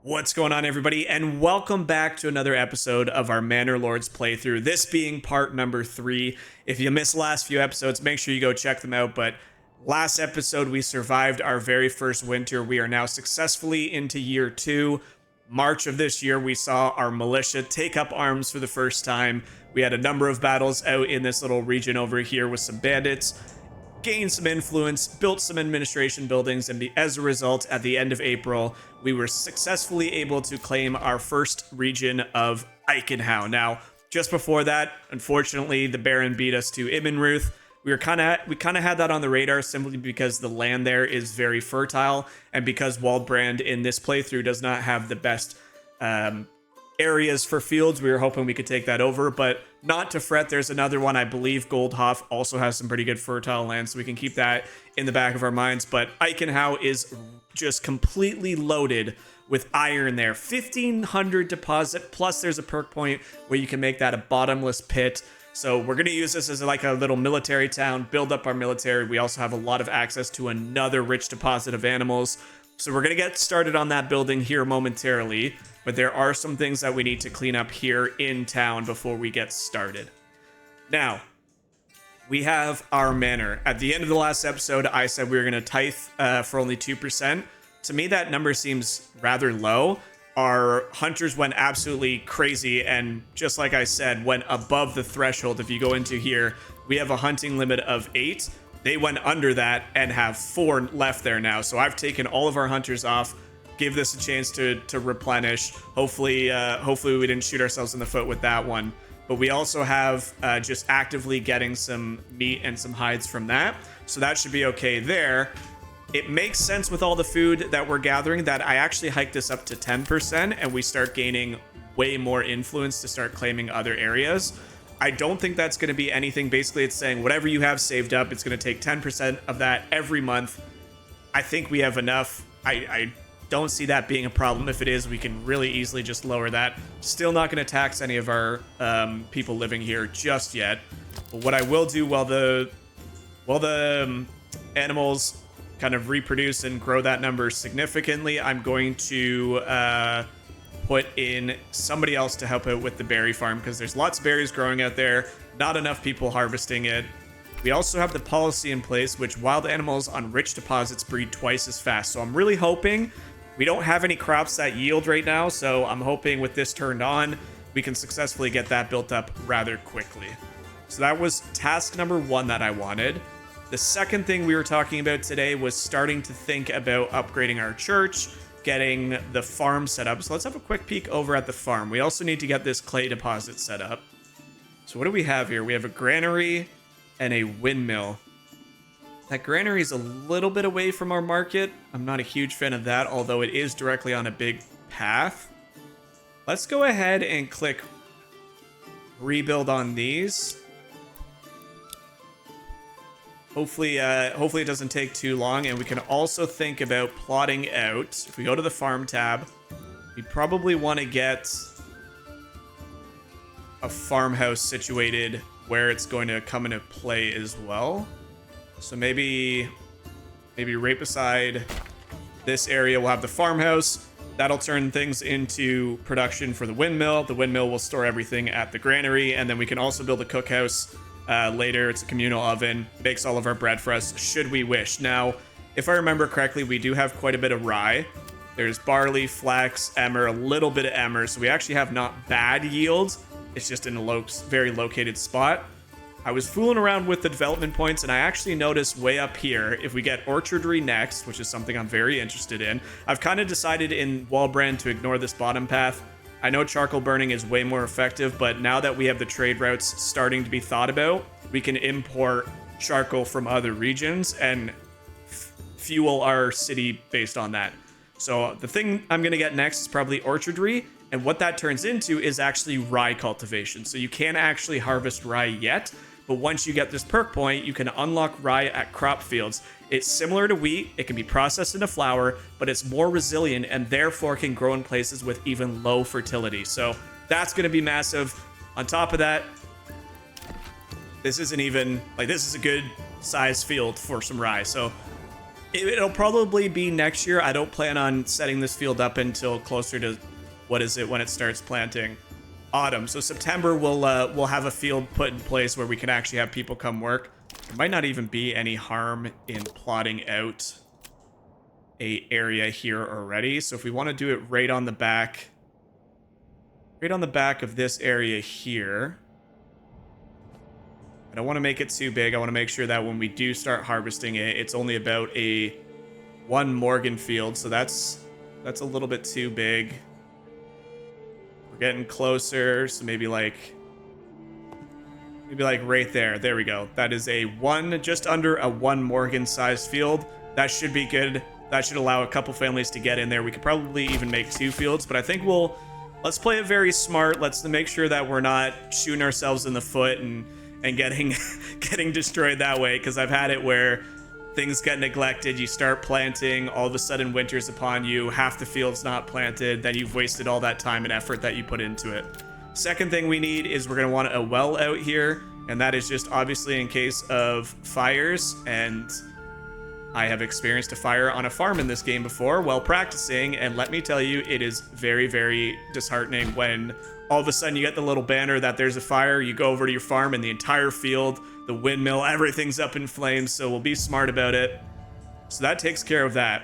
What's going on, everybody, and welcome back to another episode of our Manor Lords playthrough, this being part number 3. If you missed the last few episodes, make sure you go check them out, but last episode we survived our very first winter. We are now successfully into year 2. March of this year, we saw our militia take up arms for the first time. We had a number of battles out in this little region over here with some bandits, gained some influence, built some administration buildings, and as a result, at the end of April, we were successfully able to claim our first region of Eichenhau. Now, just before that, unfortunately, the Baron beat us to Ibbenruth. We kind of had that on the radar simply because the land there is very fertile, and because Waldbrand in this playthrough does not have the best areas for fields. We were hoping we could take that over, but not to fret. There's another one. I believe Goldhof also has some pretty good fertile land, so we can keep that in the back of our minds. But Eichenhau is just completely loaded with iron there. 1,500 deposit, plus there's a perk point where you can make that a bottomless pit. So we're going to use this as like a little military town, build up our military. We also have a lot of access to another rich deposit of animals. So we're going to get started on that building here momentarily, but there are some things that we need to clean up here in town before we get started. Now, we have our manor. At the end of the last episode, I said we were going to tithe for only 2%. To me, that number seems rather low. Our hunters went absolutely crazy, and just like I said, went above the threshold. If you go into here, we have a hunting limit of 8. They went under that and have 4 left there now. So I've taken all of our hunters off. Give this a chance to replenish. Hopefully we didn't shoot ourselves in the foot with that one. But we also have just actively getting some meat and some hides from that. So that should be okay there. It makes sense with all the food that we're gathering that I actually hike this up to 10% and we start gaining way more influence to start claiming other areas. I don't think that's going to be anything. Basically, it's saying whatever you have saved up, it's going to take 10% of that every month. I think we have enough. I don't see that being a problem. If it is, we can really easily just lower that. Still not going to tax any of our people living here just yet. But what I will do while the animals kind of reproduce and grow that number significantly, I'm going to put in somebody else to help out with the berry farm, because there's lots of berries growing out there, not enough people harvesting it. We also have the policy in place which wild animals on rich deposits breed twice as fast. So I'm really hoping we don't have any crops that yield right now, so I'm hoping with this turned on, we can successfully get that built up rather quickly. So that was task number 1 that I wanted. The second thing we were talking about today was starting to think about upgrading our church, getting the farm set up. So let's have a quick peek over at the farm. We also need to get this clay deposit set up. So what do we have here? We have a granary and a windmill. That granary is a little bit away from our market. I'm not a huge fan of that, although it is directly on a big path. Let's go ahead and click rebuild on these. Hopefully it doesn't take too long, and we can also think about plotting out. If we go to the farm tab, we probably want to get a farmhouse situated where it's going to come into play as well. So maybe right beside this area we'll have the farmhouse. That'll turn things into production for the windmill. The windmill will store everything at the granary, and then we can also build a cookhouse later. It's a communal oven, makes all of our bread for us should we wish. Now, if I remember correctly, we do have quite a bit of rye. There's barley, flax, emmer, a little bit of emmer, so we actually have not bad yields. It's just in a very located spot. I was fooling around with the development points, and I actually noticed way up here, if we get orchardry next, which is something I'm very interested in, I've kind of decided in Waldbrand to ignore this bottom path. I know charcoal burning is way more effective, but now that we have the trade routes starting to be thought about, we can import charcoal from other regions and fuel our city based on that. So the thing I'm going to get next is probably orchardry, and what that turns into is actually rye cultivation. So you can't actually harvest rye yet, but once you get this perk point, you can unlock rye at crop fields. It's similar to wheat. It can be processed into flour, but it's more resilient and therefore can grow in places with even low fertility. So that's going to be massive. On top of that, this isn't even, like, this is a good size field for some rye. So It'll probably be next year. I don't plan on setting this field up until closer to, what is it, when it starts planting? Autumn. So September we'll have a field put in place where we can actually have people come work. There might not even be any harm in plotting out a area here already. So if we want to do it right on the back of this area here. I don't want to make it too big. I want to make sure that when we do start harvesting it, it's only about a 1 Morgan field. So that's a little bit too big. We're getting closer. So maybe like right there. There we go. That is a 1, just under a 1 Morgan sized field. That should be good. That should allow a couple families to get in there. We could probably even make 2 fields, but I think let's play it very smart. Let's make sure that we're not shooting ourselves in the foot and getting destroyed that way, because I've had it where things get neglected. You start planting, all of a sudden winter's upon you, half the field's not planted, then you've wasted all that time and effort that you put into it. Second thing we need is we're going to want a well out here, and that is just obviously in case of fires, and I have experienced a fire on a farm in this game before while practicing, and let me tell you, it is very, very disheartening when all of a sudden you get the little banner that there's a fire, you go over to your farm and the entire field, the windmill, everything's up in flames, so we'll be smart about it. So that takes care of that.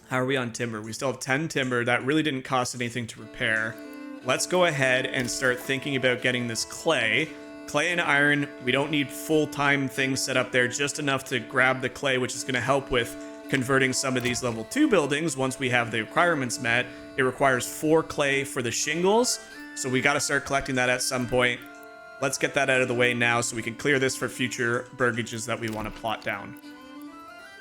How are we on timber? We still have 10 timber. That really didn't cost anything to repair. Let's go ahead and start thinking about getting this clay. Clay and iron, we don't need full-time things set up there, just enough to grab the clay, which is going to help with converting some of these level 2 buildings once we have the requirements met. It requires 4 clay for the shingles, so we got to start collecting that at some point. Let's get that out of the way now so we can clear this for future burgages that we want to plot down.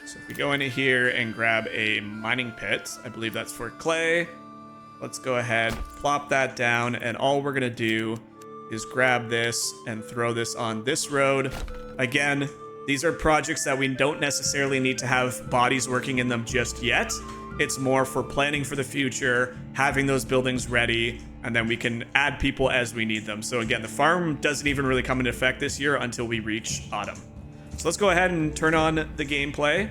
So if we go into here and grab a mining pit, I believe that's for clay. Let's go ahead, plop that down, and all we're going to do is grab this and throw this on this road. Again, these are projects that we don't necessarily need to have bodies working in them just yet. It's more for planning for the future, having those buildings ready, and then we can add people as we need them. So again, the farm doesn't even really come into effect this year until we reach autumn. So let's go ahead and turn on the gameplay.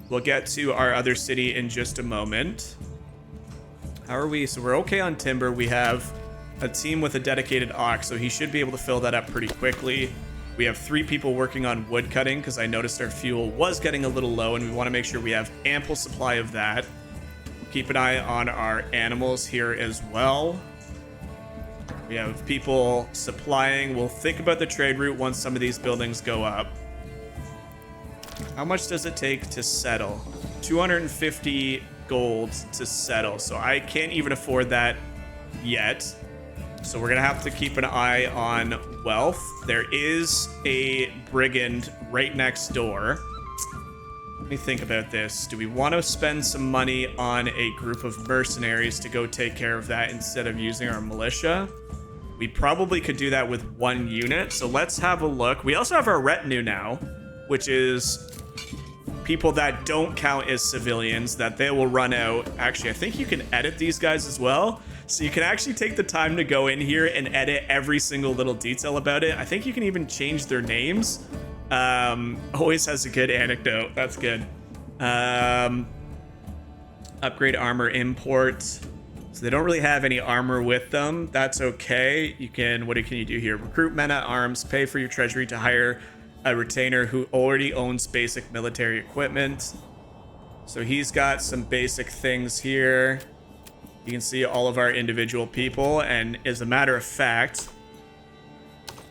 We'll get to our other city in just a moment. How are we? So we're okay on timber. We have a team with a dedicated ox, so he should be able to fill that up pretty quickly. We have 3 people working on wood cutting because I noticed our fuel was getting a little low and we want to make sure we have ample supply of that. Keep an eye on our animals here as well. We have people supplying. We'll think about the trade route once some of these buildings go up. How much does it take to settle? 250 gold to settle, so I can't even afford that yet. So we're gonna have to keep an eye on wealth. There is a brigand right next door. Let me think about this. Do we want to spend some money on a group of mercenaries to go take care of that instead of using our militia? We probably could do that with 1 unit, so let's have a look. We also have our retinue now, which is people that don't count as civilians, that they will run out. Actually, I think you can edit these guys as well. So you can actually take the time to go in here and edit every single little detail about it. I think you can even change their names. Always has a good anecdote. That's good. Upgrade armor import. So they don't really have any armor with them. That's okay. You can, what can you do here? Recruit men at arms, pay for your treasury to hire a retainer who already owns basic military equipment. So he's got some basic things here. You can see all of our individual people, and as a matter of fact,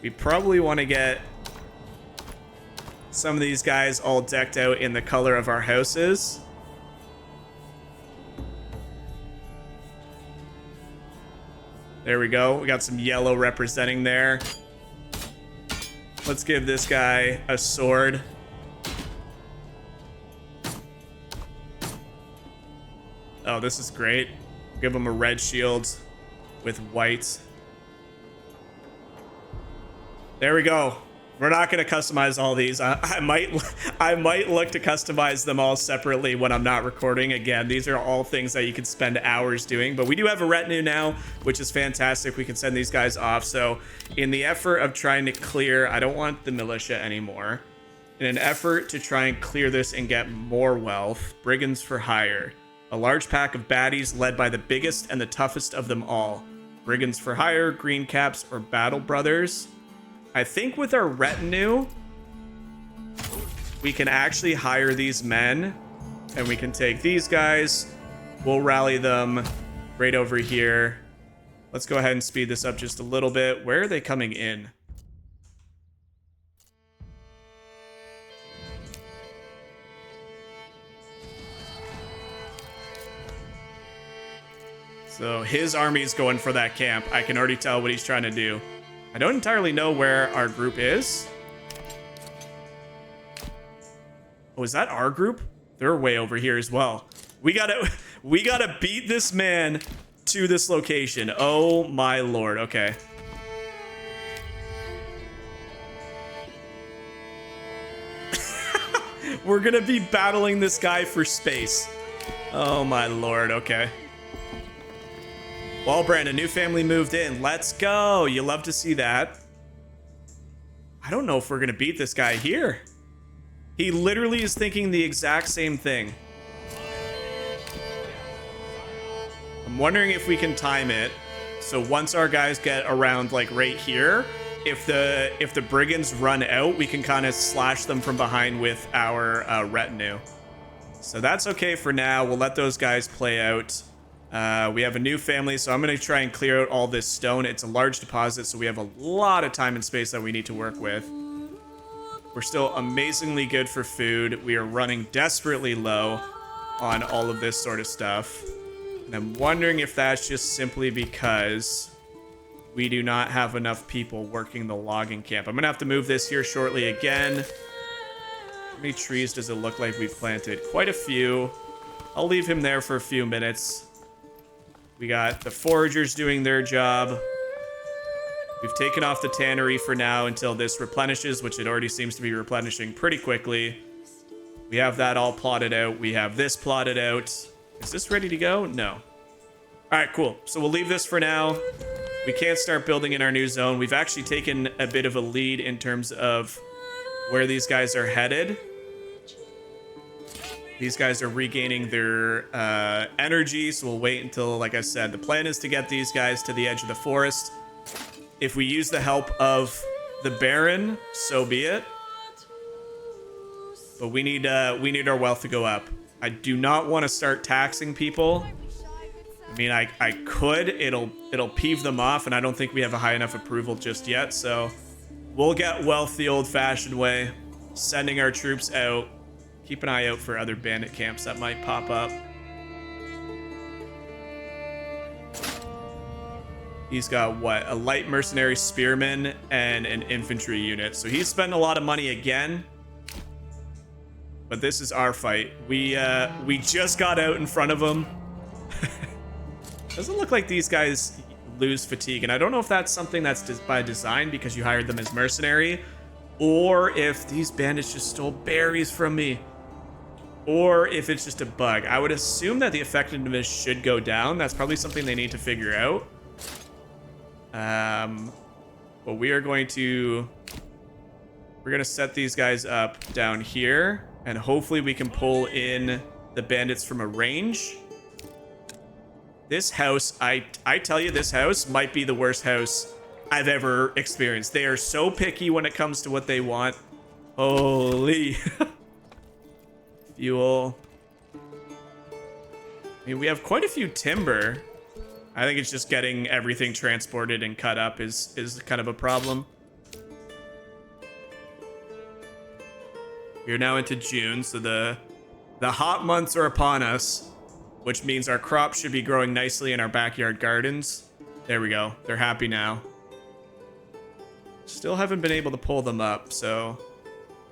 we probably want to get some of these guys all decked out in the color of our houses. There we go. We got some yellow representing there. Let's give this guy a sword. Oh, this is great. Give him a red shield with white. There we go. We're not going to customize all these. I might look to customize them all separately when I'm not recording. Again, these are all things that you can spend hours doing, but we do have a retinue now, which is fantastic. We can send these guys off. So in the effort of trying to clear, I don't want the militia anymore. In an effort to try and clear this and get more wealth, brigands for hire. A large pack of baddies led by the biggest and the toughest of them all. Brigands for hire, green caps, or battle brothers. I think with our retinue, we can actually hire these men, and we can take these guys. We'll rally them right over here. Let's go ahead and speed this up just a little bit. Where are they coming in? So his army's going for that camp. I can already tell what he's trying to do. I don't entirely know where our group is. Oh, is that our group? They're way over here as well. We gotta beat this man to this location. Oh my lord. Okay. We're gonna be battling this guy for space. Oh my lord. Okay. Well, Brand, a new family moved in. Let's go. You love to see that. I don't know if we're gonna beat this guy here. He literally is thinking the exact same thing. I'm wondering if we can time it. So once our guys get around like right here, if the brigands run out, we can kind of slash them from behind with our retinue. So that's okay for now. We'll let those guys play out. We have a new family, so I'm going to try and clear out all this stone. It's a large deposit, so we have a lot of time and space that we need to work with. We're still amazingly good for food. We are running desperately low on all of this sort of stuff. And I'm wondering if that's just simply because we do not have enough people working the logging camp. I'm going to have to move this here shortly again. How many trees does it look like we've planted? Quite a few. I'll leave him there for a few minutes. We got the foragers doing their job. We've taken off the tannery for now until this replenishes, which it already seems to be replenishing pretty quickly. We have that all plotted out. We have this plotted out. Is this ready to go? No. All right, cool. So we'll leave this for now. We can't start building in our new zone. We've actually taken a bit of a lead in terms of where these guys are headed. These guys are regaining their energy, so we'll wait until, like I said, the plan is to get these guys to the edge of the forest. If we use the help of the Baron, so be it. But we need our wealth to go up. I do not want to start taxing people. I mean, I could. It'll peeve them off, and I don't think we have a high enough approval just yet. So we'll get wealth the old-fashioned way, sending our troops out. Keep an eye out for other bandit camps that might pop up. He's got, what, a light mercenary spearman and an infantry unit. So he's spending a lot of money again. But this is our fight. We just got out in front of him. Doesn't look like these guys lose fatigue. And I don't know if that's something that's by design because you hired them as mercenary. Or if these bandits just stole berries from me. Or if it's just a bug. I would assume that the effectiveness should go down. That's probably something they need to figure out. But we're going to set these guys up down here, and hopefully we can pull in the bandits from a range. This house, I tell you, this house might be the worst house I've ever experienced. They are so picky when it comes to what they want. Holy. Fuel. I mean, we have quite a few timber. I think it's just getting everything transported and cut up is kind of a problem. We're now into June, so the hot months are upon us, which means our crops should be growing nicely in our backyard gardens. There we go. They're happy now. Still haven't been able to pull them up, so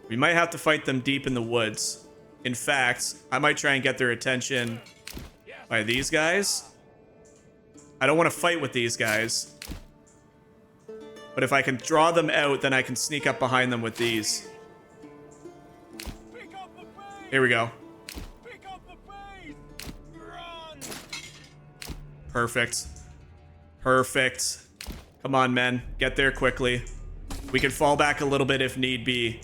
we might have to fight them deep in the woods. In fact, I might try and get their attention by these guys. I don't want to fight with these guys. But if I can draw them out, then I can sneak up behind them with these. Here we go. Perfect. Perfect. Come on, men. Get there quickly. We can fall back a little bit if need be.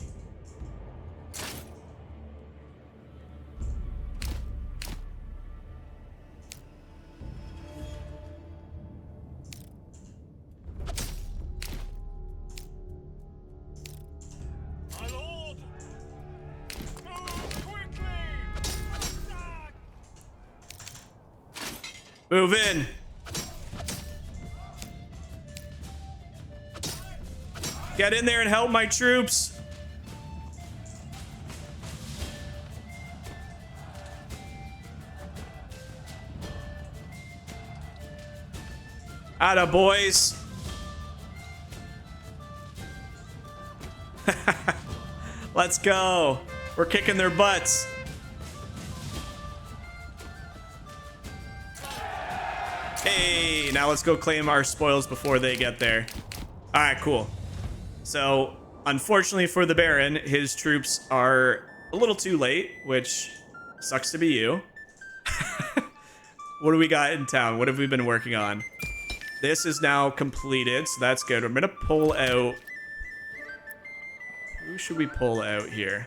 Move in. Get in there and help my troops. Atta boys. Let's go. We're kicking their butts. Hey, now let's go claim our spoils before they get there. All right, cool. So, unfortunately for the Baron, his troops are a little too late, which sucks to be you. What do we got in town? What have we been working on? This is now completed, so that's good. I'm going to pull out... Who should we pull out here?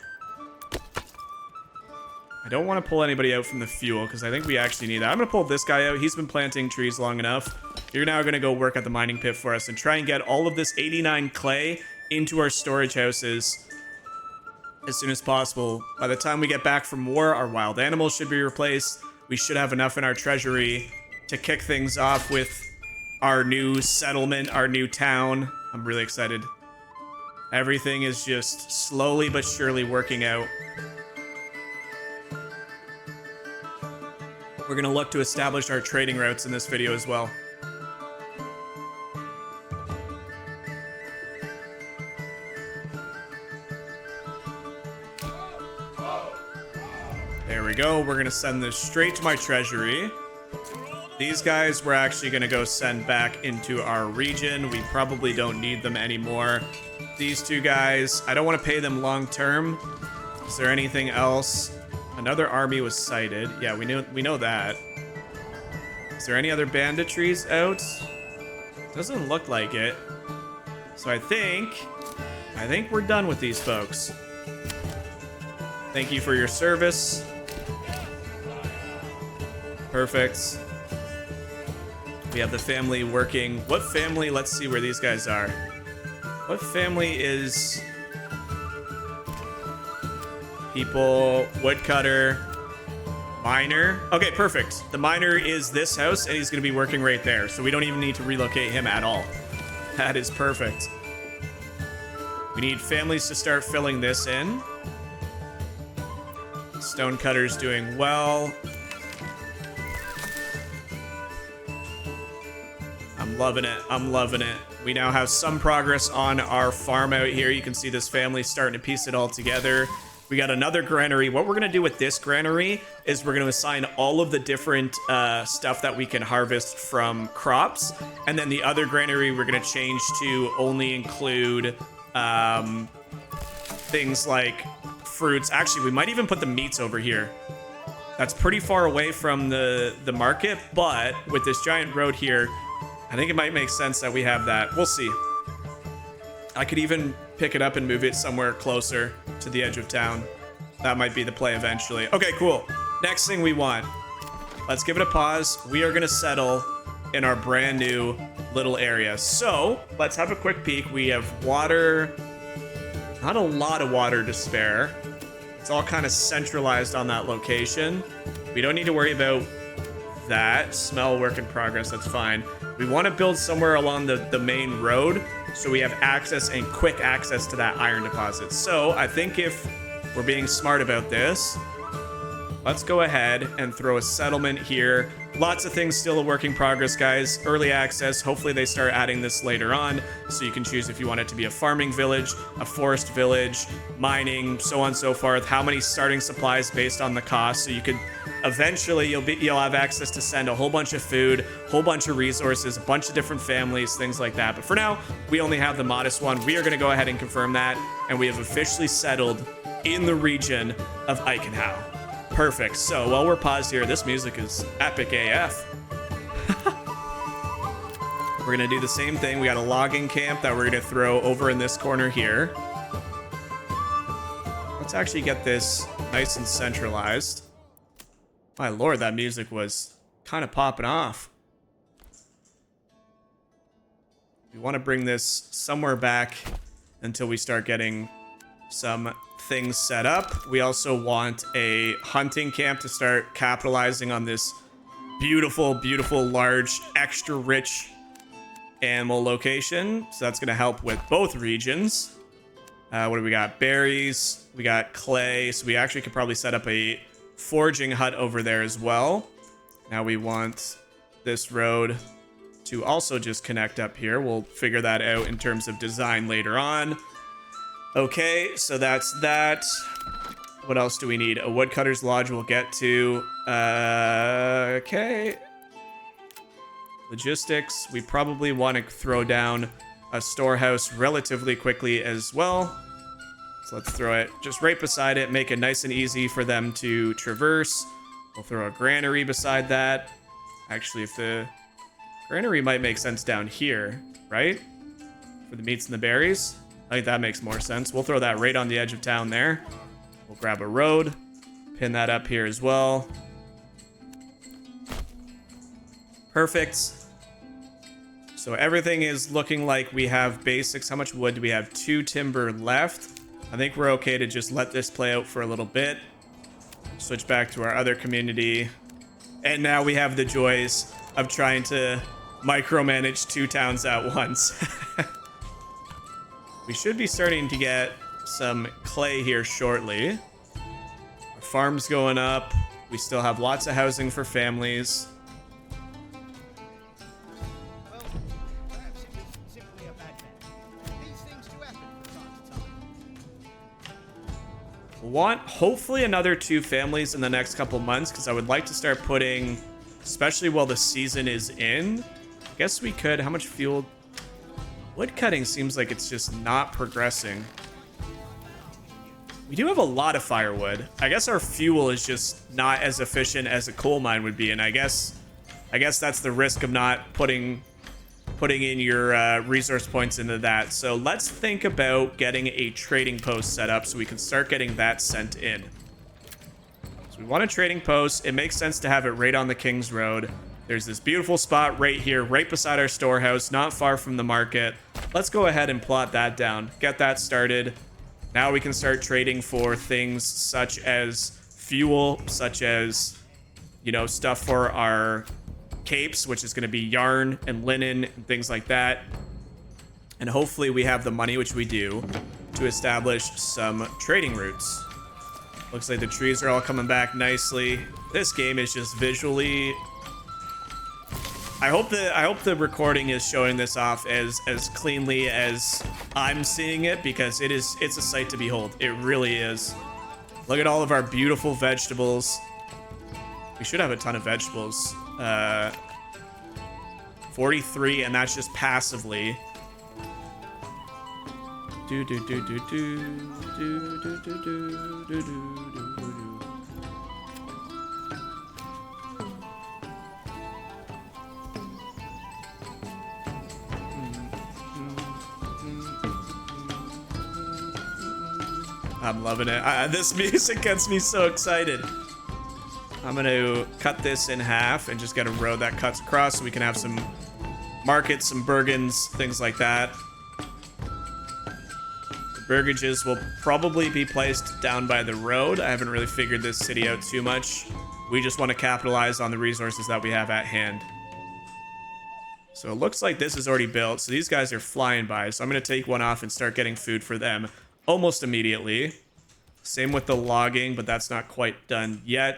I don't want to pull anybody out from the fuel, because I think we actually need that. I'm going to pull this guy out. He's been planting trees long enough. You're now going to go work at the mining pit for us and try and get all of this 89 clay into our storage houses as soon as possible. By the time we get back from war, our wild animals should be replaced. We should have enough in our treasury to kick things off with our new settlement, our new town. I'm really excited. Everything is just slowly but surely working out. We're going to look to establish our trading routes in this video as well. There we go. We're going to send this straight to my treasury. These guys we're actually going to go send back into our region. We probably don't need them anymore. These two guys, I don't want to pay them long term. Is there anything else? Another army was sighted. Yeah, we know that. Is there any other banditries out? Doesn't look like it. So I think we're done with these folks. Thank you for your service. Perfect. We have the family working. What family? Let's see where these guys are. What family is... People, woodcutter, miner. Okay, perfect. The miner is this house, and he's going to be working right there. So we don't even need to relocate him at all. That is perfect. We need families to start filling this in. Stonecutter's doing well. I'm loving it. I'm loving it. We now have some progress on our farm out here. You can see this family starting to piece it all together. We got another granary. What we're going to do with this granary is we're going to assign all of the different stuff that we can harvest from crops. And then the other granary we're going to change to only include things like fruits. Actually, we might even put the meats over here. That's pretty far away from the market, but with this giant road here, I think it might make sense that we have that. We'll see. I could even pick it up and move it somewhere closer to the edge of town. That might be the play eventually. Okay, cool. Next thing we want. Let's give it a pause. We are going to settle in our brand new little area. So let's have a quick peek. We have water. Not a lot of water to spare. It's all kind of centralized on that location. We don't need to worry about that. Smell work in progress. That's fine. We want to build somewhere along the main road so we have access and quick access to that iron deposit. So I think if we're being smart about this, let's go ahead and throw a settlement here. Lots of things still a work in progress, guys. Early access. Hopefully they start adding this later on, so you can choose if you want it to be a farming village, a forest village, mining, so on and so forth. How many starting supplies based on the cost, so you could eventually you'll have access to send a whole bunch of food, whole bunch of resources, a bunch of different families, things like that. But for now, we only have the modest one. We are going to go ahead and confirm that, and we have officially settled in the region of Eichenau. Perfect. So while we're paused here, this music is epic AF. We're going to do the same thing. We got a logging camp that we're going to throw over in this corner here. Let's actually get this nice and centralized. My lord, that music was kind of popping off. We want to bring this somewhere back until we start getting some things set up. We also want a hunting camp to start capitalizing on this Beautiful, beautiful, large, extra rich animal location. So that's going to help with both regions. What do we got? Berries. We got clay. So we actually could probably set up a foraging hut over there as well. Now we want this road to also just connect up here. We'll figure that out in terms of design later on. Okay, so that's that. What else do we need? A woodcutter's lodge we'll get to. Okay. Logistics. We probably want to throw down a storehouse relatively quickly as well. So let's throw it just right beside it. Make it nice and easy for them to traverse. We'll throw a granary beside that. Actually, if the granary might make sense down here, right? For the meats and the berries. I think that makes more sense. We'll throw that right on the edge of town there. We'll grab a road, pin that up here as well. Perfect. So everything is looking like we have basics. How much wood do we have? 2 timber left. I think we're okay to just let this play out for a little bit. Switch back to our other community. And now we have the joys of trying to micromanage 2 towns at once. We should be starting to get some clay here shortly. Our farm's going up. We still have lots of housing for families. Well, perhaps it was simply a bad day. These things do happen from time to time. We'll want hopefully another 2 families in the next couple months, because I would like to start putting, especially while the season is in. I guess we could. How much fuel? Wood cutting seems like it's just not progressing. We do have a lot of firewood. I guess our fuel is just not as efficient as a coal mine would be, and I guess that's the risk of not putting in your resource points into that. So let's think about getting a trading post set up so we can start getting that sent in. So we want a trading post. It makes sense to have it right on the King's Road. There's this beautiful spot right here, right beside our storehouse, not far from the market. Let's go ahead and plot that down, get that started. Now we can start trading for things such as fuel, such as, you know, stuff for our capes, which is going to be yarn and linen and things like that. And hopefully we have the money, which we do, to establish some trading routes. Looks like the trees are all coming back nicely. This game is just visually... I hope the recording is showing this off as cleanly as I'm seeing it, because it's a sight to behold. It really is. Look at all of our beautiful vegetables. We should have a ton of vegetables. 43, and that's just passively. Do do do do do do do do do do do. I'm loving it. This music gets me so excited. I'm going to cut this in half and just get a road that cuts across so we can have some markets, some burgans, things like that. The burgages will probably be placed down by the road. I haven't really figured this city out too much. We just want to capitalize on the resources that we have at hand. So it looks like this is already built. So these guys are flying by. So I'm going to take one off and start getting food for them almost immediately. Same with the logging, but that's not quite done yet.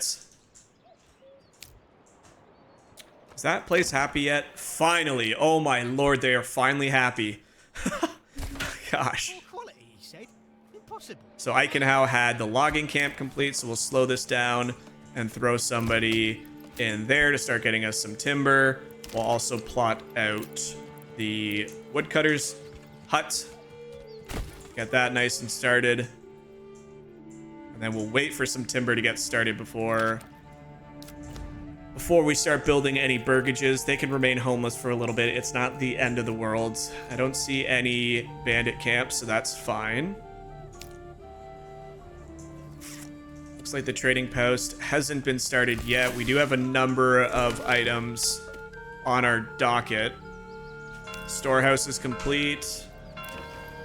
Is that place happy yet? Finally. Oh my lord, they are finally happy. Gosh. Quality, he said. Impossible. So Eichenau had the logging camp complete, so we'll slow this down and throw somebody in there to start getting us some timber. We'll also plot out the woodcutter's hut. Get that nice and started. And then we'll wait for some timber to get started before we start building any burgages. They can remain homeless for a little bit. It's not the end of the world. I don't see any bandit camps, so that's fine. Looks like the trading post hasn't been started yet. We do have a number of items on our docket. Storehouse is complete.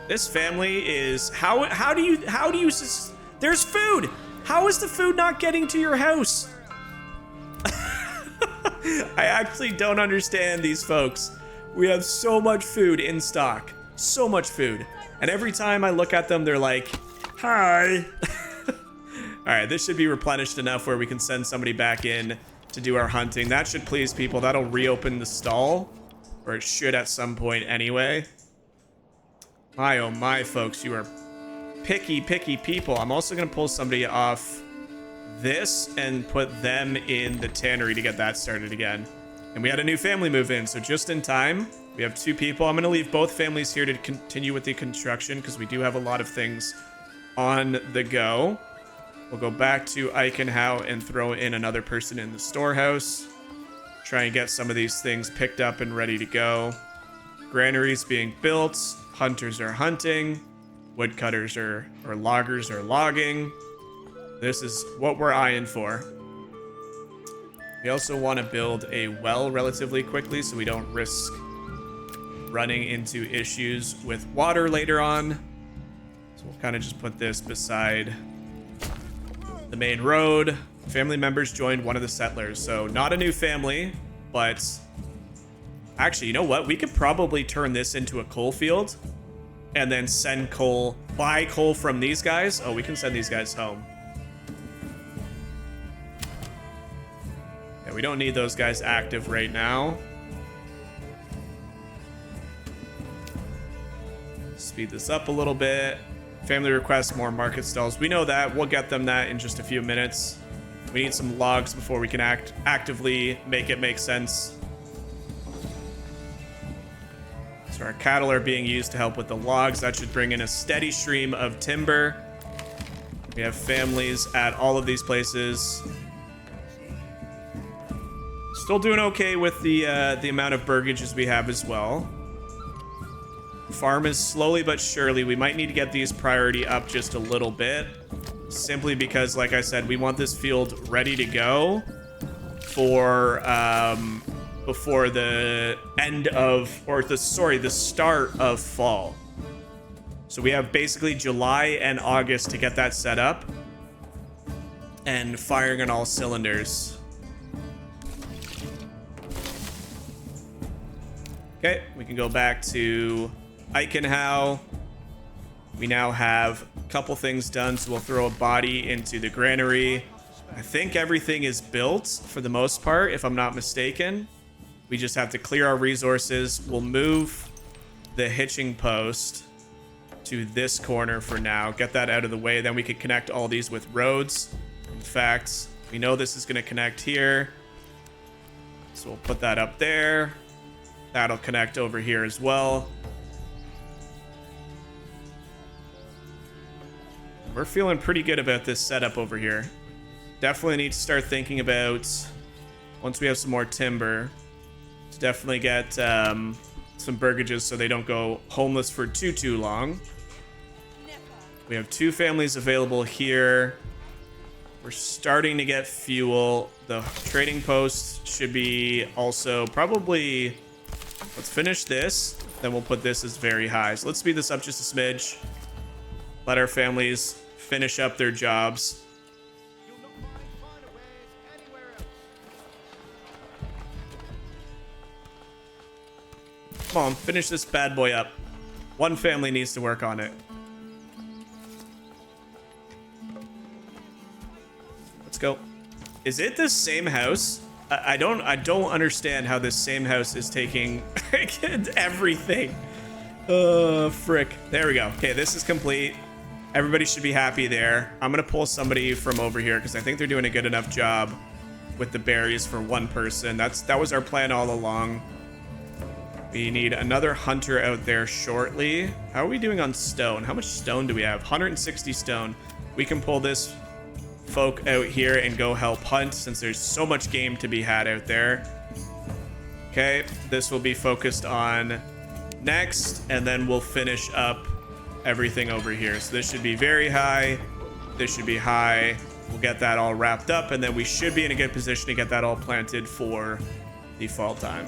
This family is how do you there's food. How is the food not getting to your house? I actually don't understand these folks. We have so much food in stock. So much food. And every time I look at them, they're like, hi. All right, this should be replenished enough where we can send somebody back in to do our hunting. That should please people. That'll reopen the stall, or it should at some point anyway. My, oh my, folks, you are picky, picky people. I'm also going to pull somebody off this and put them in the tannery to get that started again. And we had a new family move in, so just in time. We have 2 people. I'm going to leave both families here to continue with the construction because we do have a lot of things on the go. We'll go back to Eichenhow and throw in another person in the storehouse. Try and get some of these things picked up and ready to go. Granaries being built. Hunters are hunting. Woodcutters or loggers are logging. This is what we're eyeing for. We also want to build a well relatively quickly so we don't risk running into issues with water later on. So we'll kind of just put this beside the main road. Family members joined one of the settlers. So not a new family, but actually, you know what? We could probably turn this into a coal field and then send coal, buy coal from these guys. Oh, we can send these guys home. Yeah, we don't need those guys active right now. Speed this up a little bit. Family requests more market stalls. We know that. We'll get them that in just a few minutes. We need some logs before we can actively make it make sense. So our cattle are being used to help with the logs. That should bring in a steady stream of timber. We have families at all of these places. Still doing okay with the amount of burgages we have as well. Farm is slowly but surely. We might need to get these priority up just a little bit. Simply because, like I said, we want this field ready to go for before the end of, or the start of fall. So we have basically July and August to get that set up and firing on all cylinders. Okay, we can go back to Eichenhow. We now have a couple things done, so we'll throw a body into the granary. I think everything is built for the most part, if I'm not mistaken. We just have to clear our resources. We'll move the hitching post to this corner for now. Get that out of the way. Then we could connect all these with roads. In fact, we know this is going to connect here. So we'll put that up there. That'll connect over here as well. We're feeling pretty good about this setup over here. Definitely need to start thinking about, once we have some more timber, to definitely get some burgages so they don't go homeless for too long. We have 2 families available here. We're starting to get fuel. The trading post should be also probably, let's finish this, then we'll put this as very high. So let's speed this up just a smidge. Let our families finish up their jobs. You'll not find find anywhere else. Come on, finish this bad boy up. One family needs to work on it. Let's go. Is it the same house? I don't understand how this same house is taking everything. Frick. There we go. Okay, this is complete. Everybody should be happy there. I'm gonna pull somebody from over here because I think they're doing a good enough job with the berries for one person. That was our plan all along. We need another hunter out there shortly. How are we doing on stone? How much stone do we have? 160 stone. We can pull this folk out here and go help hunt since there's so much game to be had out there. Okay, this will be focused on next, and then we'll finish up everything over here. So this should be very high. This should be high. We'll get that all wrapped up, and then we should be in a good position to get that all planted for the fall time.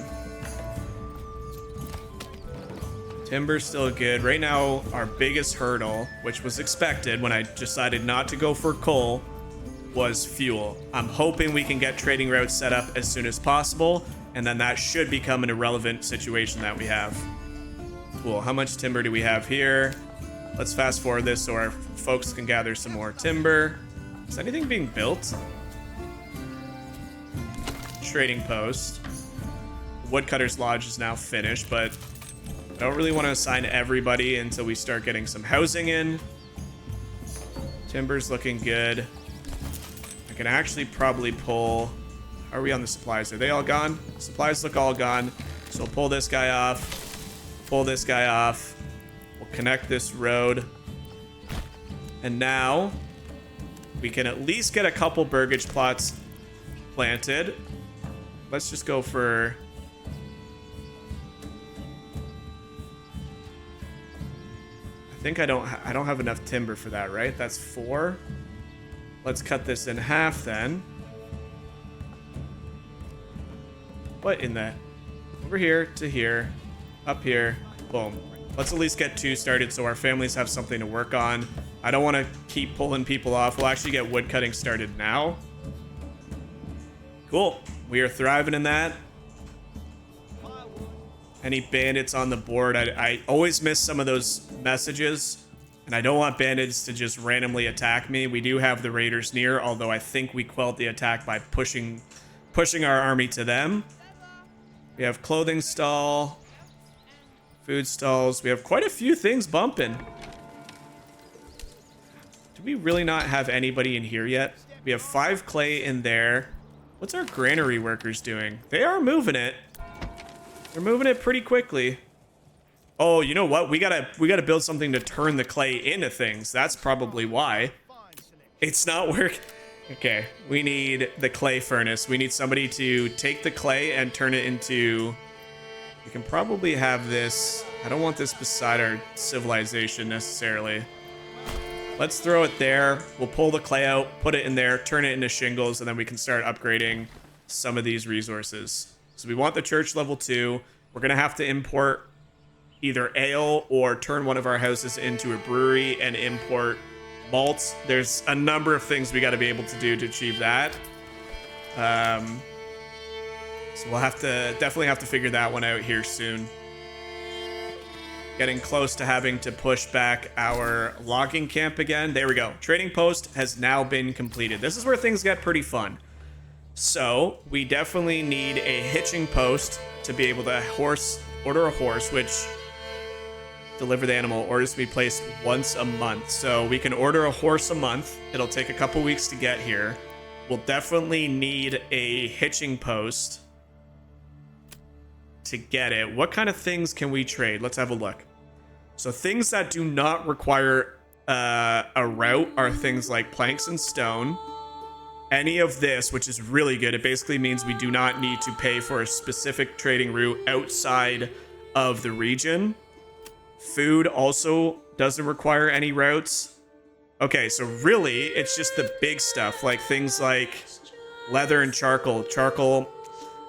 Timber's still good. Right now, our biggest hurdle, which was expected when I decided not to go for coal, was fuel. I'm hoping we can get trading routes set up as soon as possible, and then that should become an irrelevant situation that we have. Cool. How much timber do we have here? Let's fast forward this so our folks can gather some more timber. Is anything being built? Trading post. Woodcutter's Lodge is now finished, but I don't really want to assign everybody until we start getting some housing in. Timber's looking good. I can actually probably pull... Are we on the supplies? Are they all gone? Supplies look all gone. So we'll pull this guy off. Pull this guy off. We'll connect this road. And now we can at least get a couple burgage plots planted. Let's just go for... I think I don't have enough timber for that, right? That's 4. Let's cut this in half then. What in the... Over here to here. Up here. Boom. Let's at least get 2 started so our families have something to work on. I don't want to keep pulling people off. We'll actually get wood cutting started now. Cool. We are thriving in that. Any bandits on the board? I always miss some of those messages, and I don't want bandits to just randomly attack me. We do have the raiders near, although I think we quelled the attack by pushing our army to them. We have clothing stall, food stalls. We have quite a few things bumping. Do we really not have anybody in here yet? We have 5 clay in there. What's our granary workers doing? They are moving it. They're moving it pretty quickly. Oh, you know what? We gotta build something to turn the clay into things. That's probably why. It's not working. Okay, we need the clay furnace. We need somebody to take the clay and turn it into... We can probably have this... I don't want this beside our civilization necessarily. Let's throw it there. We'll pull the clay out, put it in there, turn it into shingles, and then we can start upgrading some of these resources. So we want the church level 2. We're going to have to import either ale or turn one of our houses into a brewery and import malts. There's a number of things we got to be able to do to achieve that. So we'll definitely have to figure that one out here soon. Getting close to having to push back our logging camp again. There we go. Trading post has now been completed. This is where things get pretty fun. So we definitely need a hitching post to be able to order a horse, which deliver the animal orders to be placed once a month. So we can order a horse a month. It'll take a couple weeks to get here. We'll definitely need a hitching post to get it. What kind of things can we trade? Let's have a look. So things that do not require a route are things like planks and stone. Any of this, which is really good, it basically means we do not need to pay for a specific trading route outside of the region. Food also doesn't require any routes. Okay, so really, it's just the big stuff, like things like leather and charcoal. Charcoal,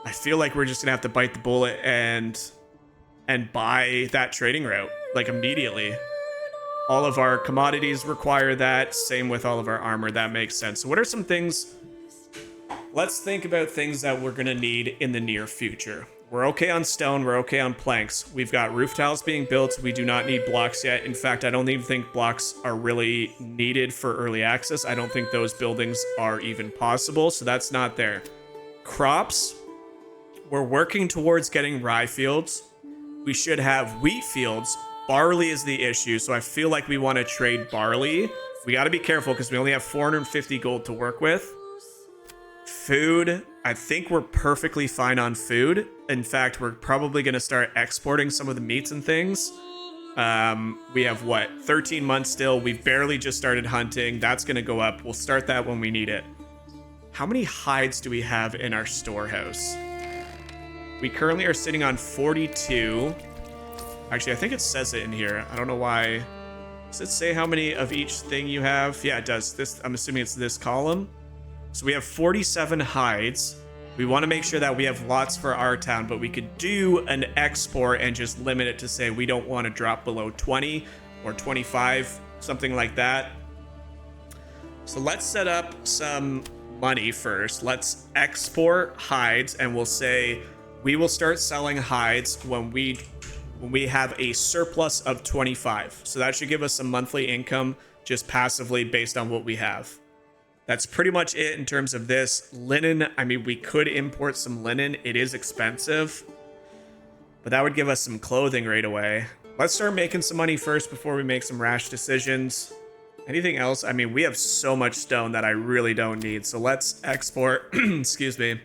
I feel like we're just gonna have to bite the bullet and buy that trading route, like immediately. All of our commodities require that. Same with all of our armor. That makes sense. So what are some things? Let's think about things that we're going to need in the near future. We're okay on stone. We're okay on planks. We've got roof tiles being built. We do not need blocks yet. In fact, I don't even think blocks are really needed for early access. I don't think those buildings are even possible. So that's not there. Crops. We're working towards getting rye fields. We should have wheat fields. Barley is the issue, so I feel like we want to trade barley. We got to be careful because we only have 450 gold to work with. Food, I think we're perfectly fine on food. In fact, we're probably going to start exporting some of the meats and things. We have, 13 months still. We've barely just started hunting. That's going to go up. We'll start that when we need it. How many hides do we have in our storehouse? We currently are sitting on 42. Actually, I think it says it in here. I don't know why. Does it say how many of each thing you have? Yeah, it does. I'm assuming it's this column. So we have 47 hides. We want to make sure that we have lots for our town, but we could do an export and just limit it to say we don't want to drop below 20 or 25, something like that. So let's set up some money first. Let's export hides, and we'll say we will start selling hides when we have a surplus of 25. So that should give us some monthly income just passively based on what we have. That's pretty much it in terms of this. Linen, I mean, we could import some linen. It is expensive, but that would give us some clothing right away. Let's start making some money first before we make some rash decisions. Anything else? I mean, we have so much stone that I really don't need. So let's export, excuse me.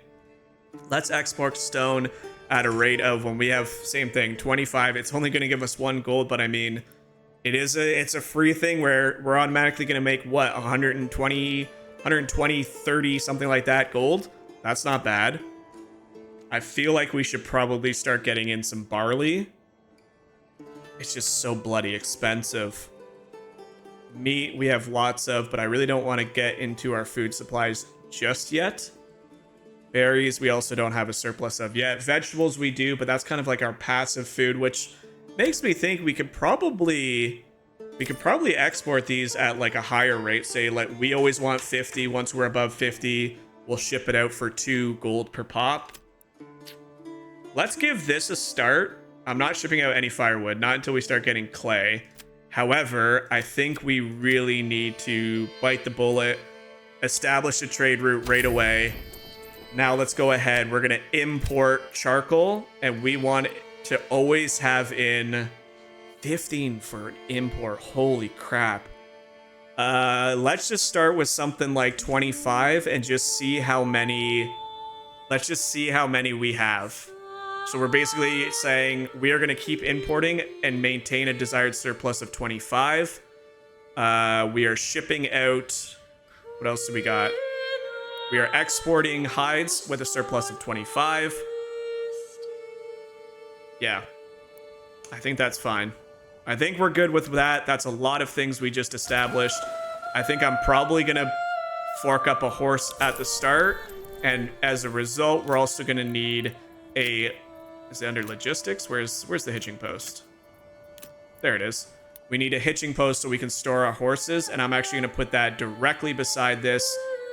Let's export stone at a rate of, when we have, same thing, 25. It's only going to give us 1 gold, but I mean, it's a free thing where we're automatically going to make, what, 120, 30, something like that gold? That's not bad. I feel like we should probably start getting in some barley. It's just so bloody expensive. Meat we have lots of, but I really don't want to get into our food supplies just yet. Berries we also don't have a surplus of yet. Vegetables we do, but that's kind of like our passive food, which makes me think we could probably export these at like a higher rate. Say like we always want 50. Once we're above 50, we'll ship it out for 2 gold per pop. Let's give this a start. I'm not shipping out any firewood, not until we start getting clay. However, I think we really need to bite the bullet, establish a trade route right away. Now let's go ahead. We're going to import charcoal, and we want to always have in 15 for an import. Holy crap. Let's just start with something like 25 and just see how many. Let's just see how many we have. So we're basically saying we are going to keep importing and maintain a desired surplus of 25. We are shipping out. What else do we got? We are exporting hides with a surplus of 25. Yeah. I think that's fine. I think we're good with that. That's a lot of things we just established. I think I'm probably going to fork up a horse at the start. And as a result, we're also going to need a... Is it under logistics? Where's the hitching post? There it is. We need a hitching post so we can store our horses, and I'm actually going to put that directly beside this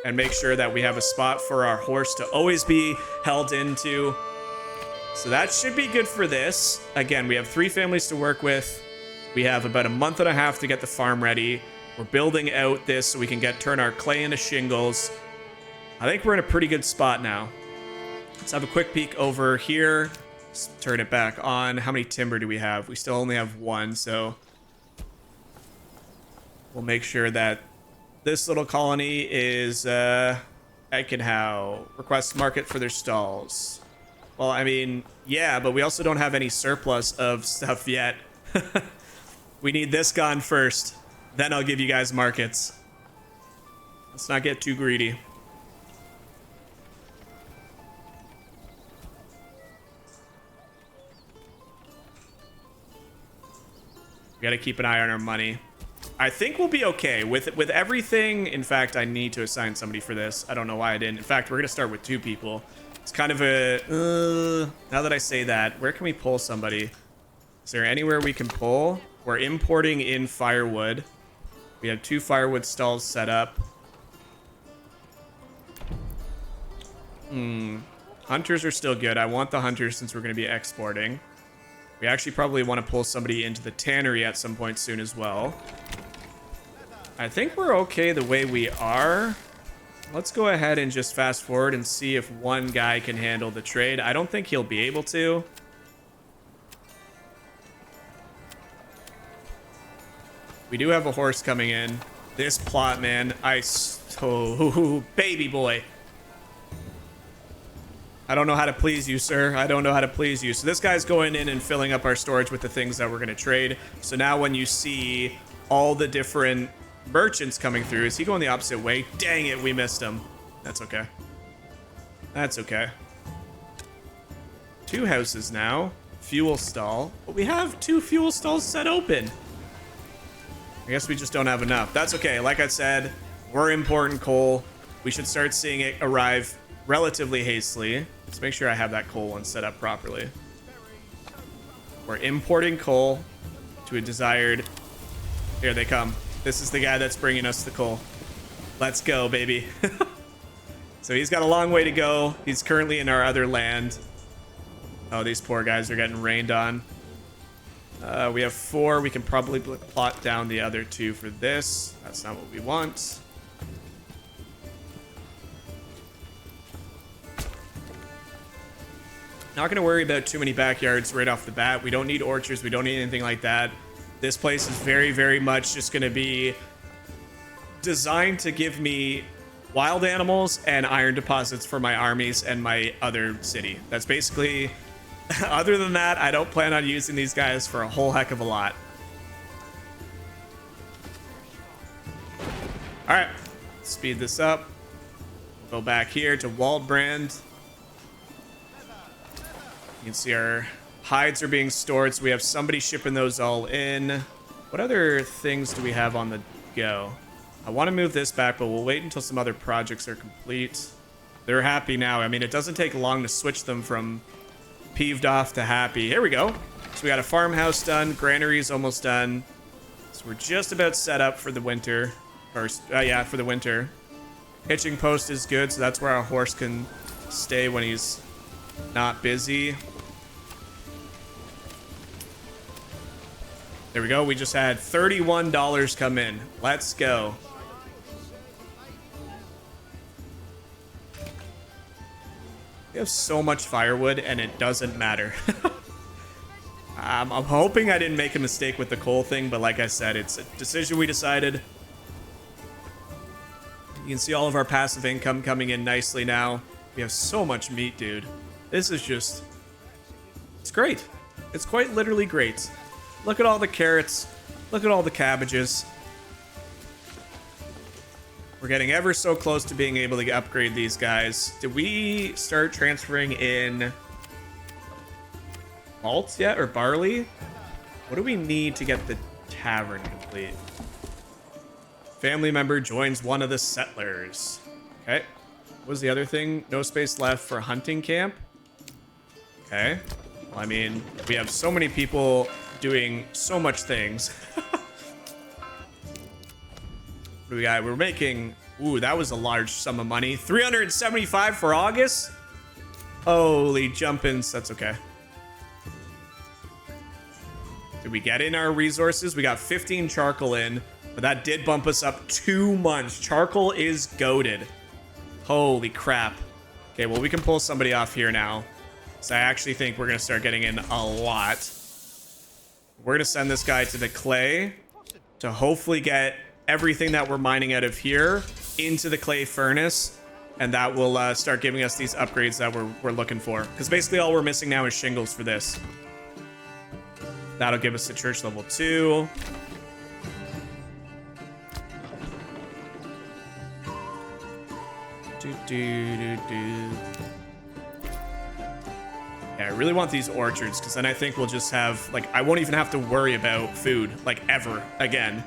and make sure that we have a spot for our horse to always be held into. So that should be good for this. Again, we have 3 families to work with. We have about a month and a half to get the farm ready. We're building out this so we can turn our clay into shingles. I think we're in a pretty good spot now. Let's have a quick peek over here. Let's turn it back on. How many timber do we have? We still only have 1, so we'll make sure that this little colony is Eikenhow. Request market for their stalls. Well, I mean, yeah, but we also don't have any surplus of stuff yet. We need this gone first. Then I'll give you guys markets. Let's not get too greedy. We got to keep an eye on our money. I think we'll be okay with everything. In fact, I need to assign somebody for this. I don't know why I didn't. In fact, we're going to start with 2 people. It's kind of a... now that I say that, where can we pull somebody? Is there anywhere we can pull? We're importing in firewood. We have 2 firewood stalls set up. Hunters are still good. I want the hunters since we're going to be exporting. We actually probably want to pull somebody into the tannery at some point soon as well. I think we're okay the way we are. Let's go ahead and just fast forward and see if one guy can handle the trade. I don't think he'll be able to. We do have a horse coming in. This plot, man. Oh, baby boy. I don't know how to please you, sir. I don't know how to please you. So this guy's going in and filling up our storage with the things that we're going to trade. So now when you see all the different merchants coming through, is he going the opposite way? Dang it, we missed him. That's okay. That's okay. 2 houses now. Fuel stall. But we have 2 fuel stalls set open. I guess we just don't have enough. That's okay. Like I said, we're importing coal. We should start seeing it arrive relatively hastily. Let's make sure I have that coal one set up properly. We're importing coal to a desired... Here they come. This is the guy that's bringing us the coal. Let's go, baby. So he's got a long way to go. He's currently in our other land. Oh, these poor guys are getting rained on. We have 4. We can probably plot down the other 2 for this. That's not what we want. Not going to worry about too many backyards right off the bat. We don't need orchards. We don't need anything like that. This place is very, very much just going to be designed to give me wild animals and iron deposits for my armies and my other city. That's basically... Other than that, I don't plan on using these guys for a whole heck of a lot. All right, speed this up. Go back here to Waldbrand. You can see our hides are being stored, so we have somebody shipping those all in. What other things do we have on the go? I want to move this back, but we'll wait until some other projects are complete. They're happy now. I mean, it doesn't take long to switch them from peeved off to happy. Here we go. So we got a farmhouse done. Granary's almost done. So we're just about set up for the winter. Or, yeah, for the winter. Hitching post is good, so that's where our horse can stay when he's not busy. There we go. We just had $31 come in. Let's go. We have so much firewood, and it doesn't matter. I'm hoping I didn't make a mistake with the coal thing, but like I said, it's a decision we decided. You can see all of our passive income coming in nicely now. We have so much meat, dude. This is just... It's great. It's quite literally great. Look at all the carrots. Look at all the cabbages. We're getting ever so close to being able to upgrade these guys. Did we start transferring in malt yet, or barley? What do we need to get the tavern complete? Family member joins one of the settlers. Okay. What was the other thing? No space left for hunting camp. Okay. Well, I mean, we have so many people doing so much things. What do we got? We're making... Ooh, that was a large sum of money. 375 for August? Holy jumpins. That's okay. Did we get in our resources? We got 15 charcoal in, but that did bump us up 2 months. Charcoal is goated. Holy crap. Okay, well, we can pull somebody off here now. So I actually think we're going to start getting in a lot. We're going to send this guy to the clay to hopefully get everything that we're mining out of here into the clay furnace, and that will start giving us these upgrades that we're looking for, because basically all we're missing now is shingles for this. That'll give us the church level 2. Yeah, I really want these orchards, because then I think we'll just have, like, I won't even have to worry about food, like, ever again.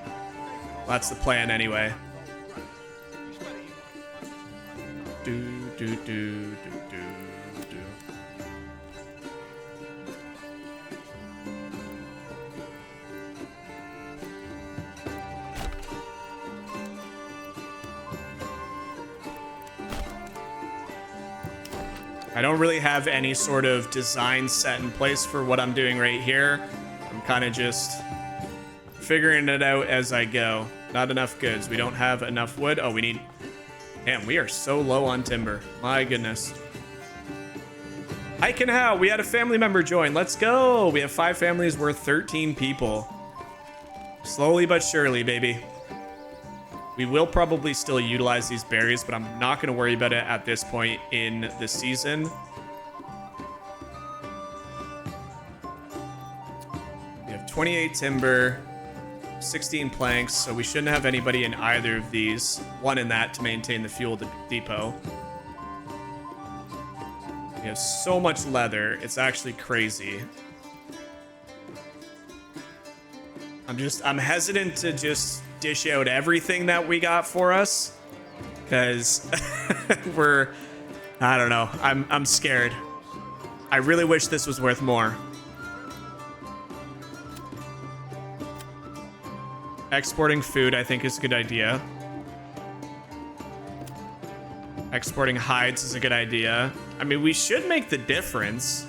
That's the plan anyway. I don't really have any sort of design set in place for what I'm doing right here. I'm kind of just figuring it out as I go. Not enough goods. We don't have enough wood. Oh, we need... Damn, we are so low on timber. My goodness. Hike and how? We had a family member join. Let's go. We have 5 families worth 13 people. Slowly but surely, baby. We will probably still utilize these berries, but I'm not going to worry about it at this point in the season. We have 28 timber, 16 planks, so we shouldn't have anybody in either of these. One in that to maintain the fuel depot. We have so much leather, it's actually crazy. I'm hesitant to just dish out everything that we got for us, because I don't know, I'm scared. I really wish this was worth more. Exporting food, I think, is a good idea. Exporting hides is a good idea. I mean, we should make the difference.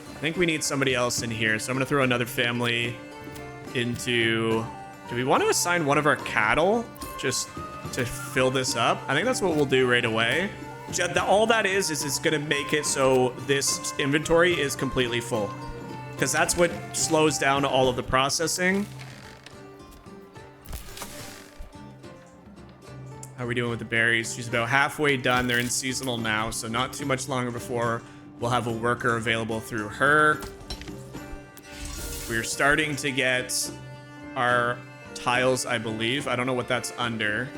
I think we need somebody else in here, so I'm gonna throw another family into... Do we want to assign one of our cattle just to fill this up? I think that's what we'll do right away. All that is it's gonna make it so this inventory is completely full, because that's what slows down all of the processing. How are we doing with the berries? She's about halfway done. They're in seasonal now, so not too much longer before we'll have a worker available through her. We're starting to get our tiles, I believe. I don't know what that's under.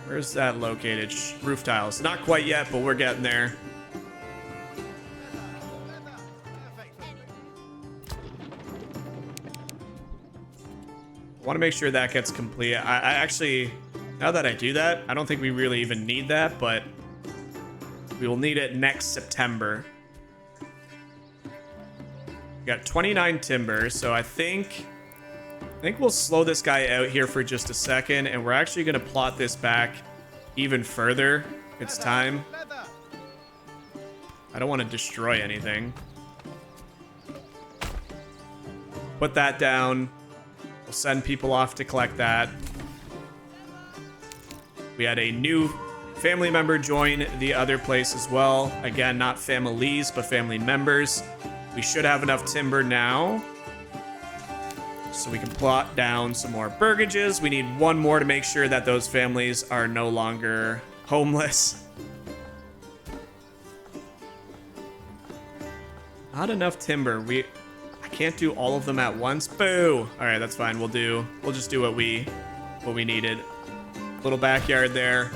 Where's that located? Roof tiles. Not quite yet, but we're getting there. I want to make sure that gets complete. I actually, now that I do that, I don't think we really even need that, but we will need it next September. We got 29 timber, so I think we'll slow this guy out here for just a second, and we're actually going to plot this back even further. It's time. I don't want to destroy anything. Put that down. We'll send people off to collect that. We had a new family member join the other place as well. Again, not families, but family members. We should have enough timber now, so we can plot down some more burgages. We need one more to make sure that those families are no longer homeless. Not enough timber. I can't do all of them at once. Boo! All right, that's fine. We'll just do what we needed. Little backyard there.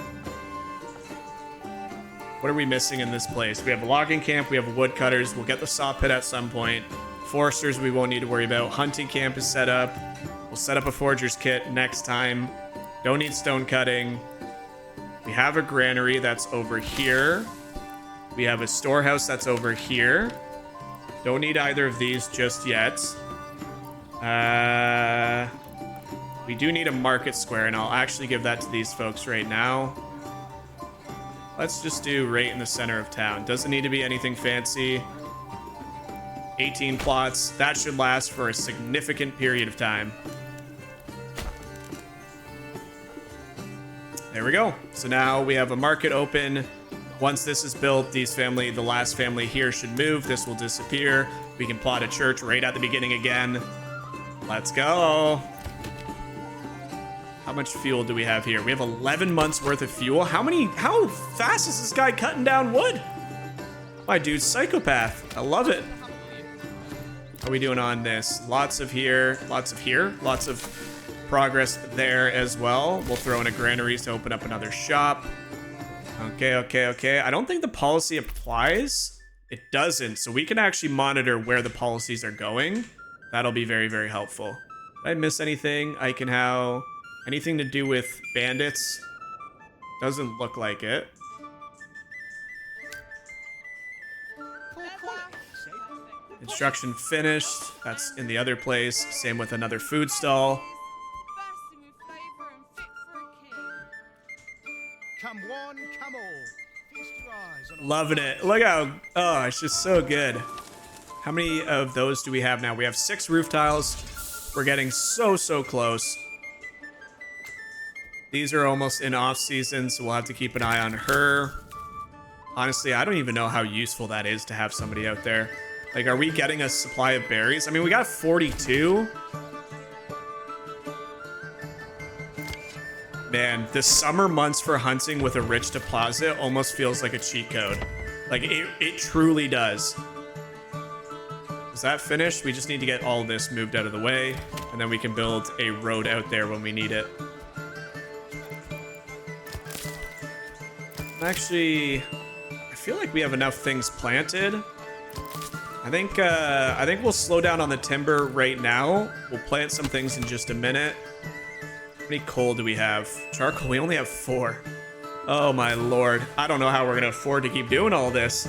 What are we missing in this place? We have a logging camp. We have woodcutters. We'll get the saw pit at some point. Foresters we won't need to worry about. Hunting camp is set up. We'll set up a forger's kit next time. Don't need stone cutting. We have a granary that's over here. We have a storehouse that's over here. Don't need either of these just yet. We do need a market square, and I'll actually give that to these folks right now. Let's just do right in the center of town. Doesn't need to be anything fancy. 18 plots. That should last for a significant period of time. There we go. So now we have a market open. Once this is built, the last family here should move. This will disappear. We can plot a church right at the beginning again. Let's go. How much fuel do we have here? We have 11 months worth of fuel. How fast is this guy cutting down wood? My dude's psychopath. I love it. How are we doing on this? Lots of progress there as well. We'll throw in a granary to open up another shop. Okay. I don't think the policy applies. It doesn't, so we can actually monitor where the policies are going. That'll be very, very helpful. Did I miss anything? Eichenau. Anything to do with bandits? Doesn't look like it. Instruction finished. That's in the other place. Same with another food stall. Come one, come all. Feast your eyes on all. Loving it. Look how, oh, it's just so good. How many of those do we have now? We have 6 roof tiles. We're getting so close. These are almost in off season, so we'll have to keep an eye on her. Honestly, I don't even know how useful that is to have somebody out there. Like, are we getting a supply of berries? I mean, we got 42. Man, the summer months for hunting with a rich deposit almost feels like a cheat code. Like, it truly does. Is that finished? We just need to get all this moved out of the way, and then we can build a road out there when we need it. Actually, I feel like we have enough things planted. I think we'll slow down on the timber right now. We'll plant some things in just a minute. How many coal do we have? Charcoal, we only have 4. Oh my lord. I don't know how we're gonna afford to keep doing all this.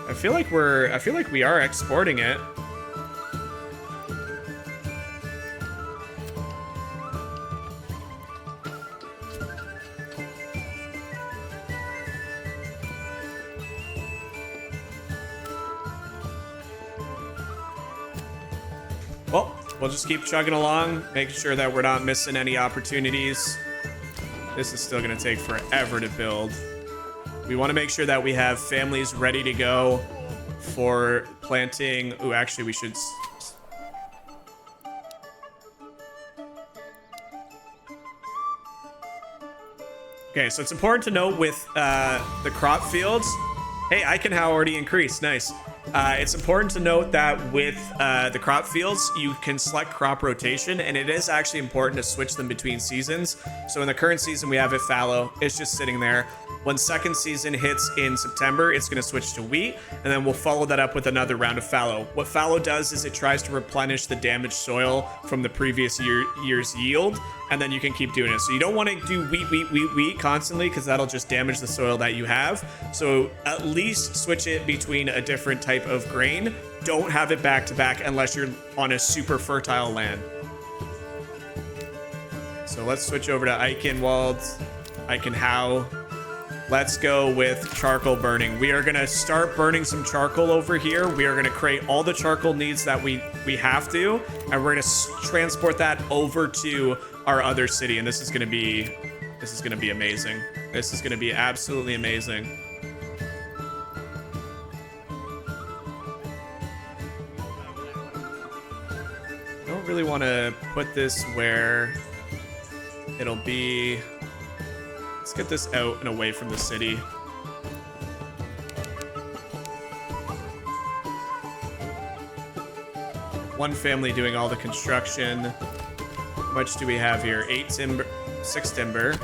I feel like we are exporting it. Well, we'll just keep chugging along, making sure that we're not missing any opportunities. This is still gonna take forever to build. We want to make sure that we have families ready to go for planting. Ooh, actually, we should. Okay, so it's important to note with the crop fields. Hey, Eikenhow already increased. Nice. It's important to note that with the crop fields, you can select crop rotation, and it is actually important to switch them between seasons. So in the current season, we have it fallow. It's just sitting there. When second season hits in September, it's going to switch to wheat, and then we'll follow that up with another round of fallow. What fallow does is it tries to replenish the damaged soil from the previous year's yield, and then you can keep doing it. So you don't want to do wheat constantly, because that'll just damage the soil that you have. So at least switch it between a different type of grain. Don't have it back to back unless you're on a super fertile land. So let's switch over to Eikenhow. Let's go with charcoal burning. We are gonna start burning some charcoal over here. We are gonna create all the charcoal needs that we have to, and we're gonna transport that over to our other city. And this is gonna be amazing. This is gonna be absolutely amazing. I don't really want to put this where it'll be. Let's get this out and away from the city. One family doing all the construction. How much do we have here? 6 timber.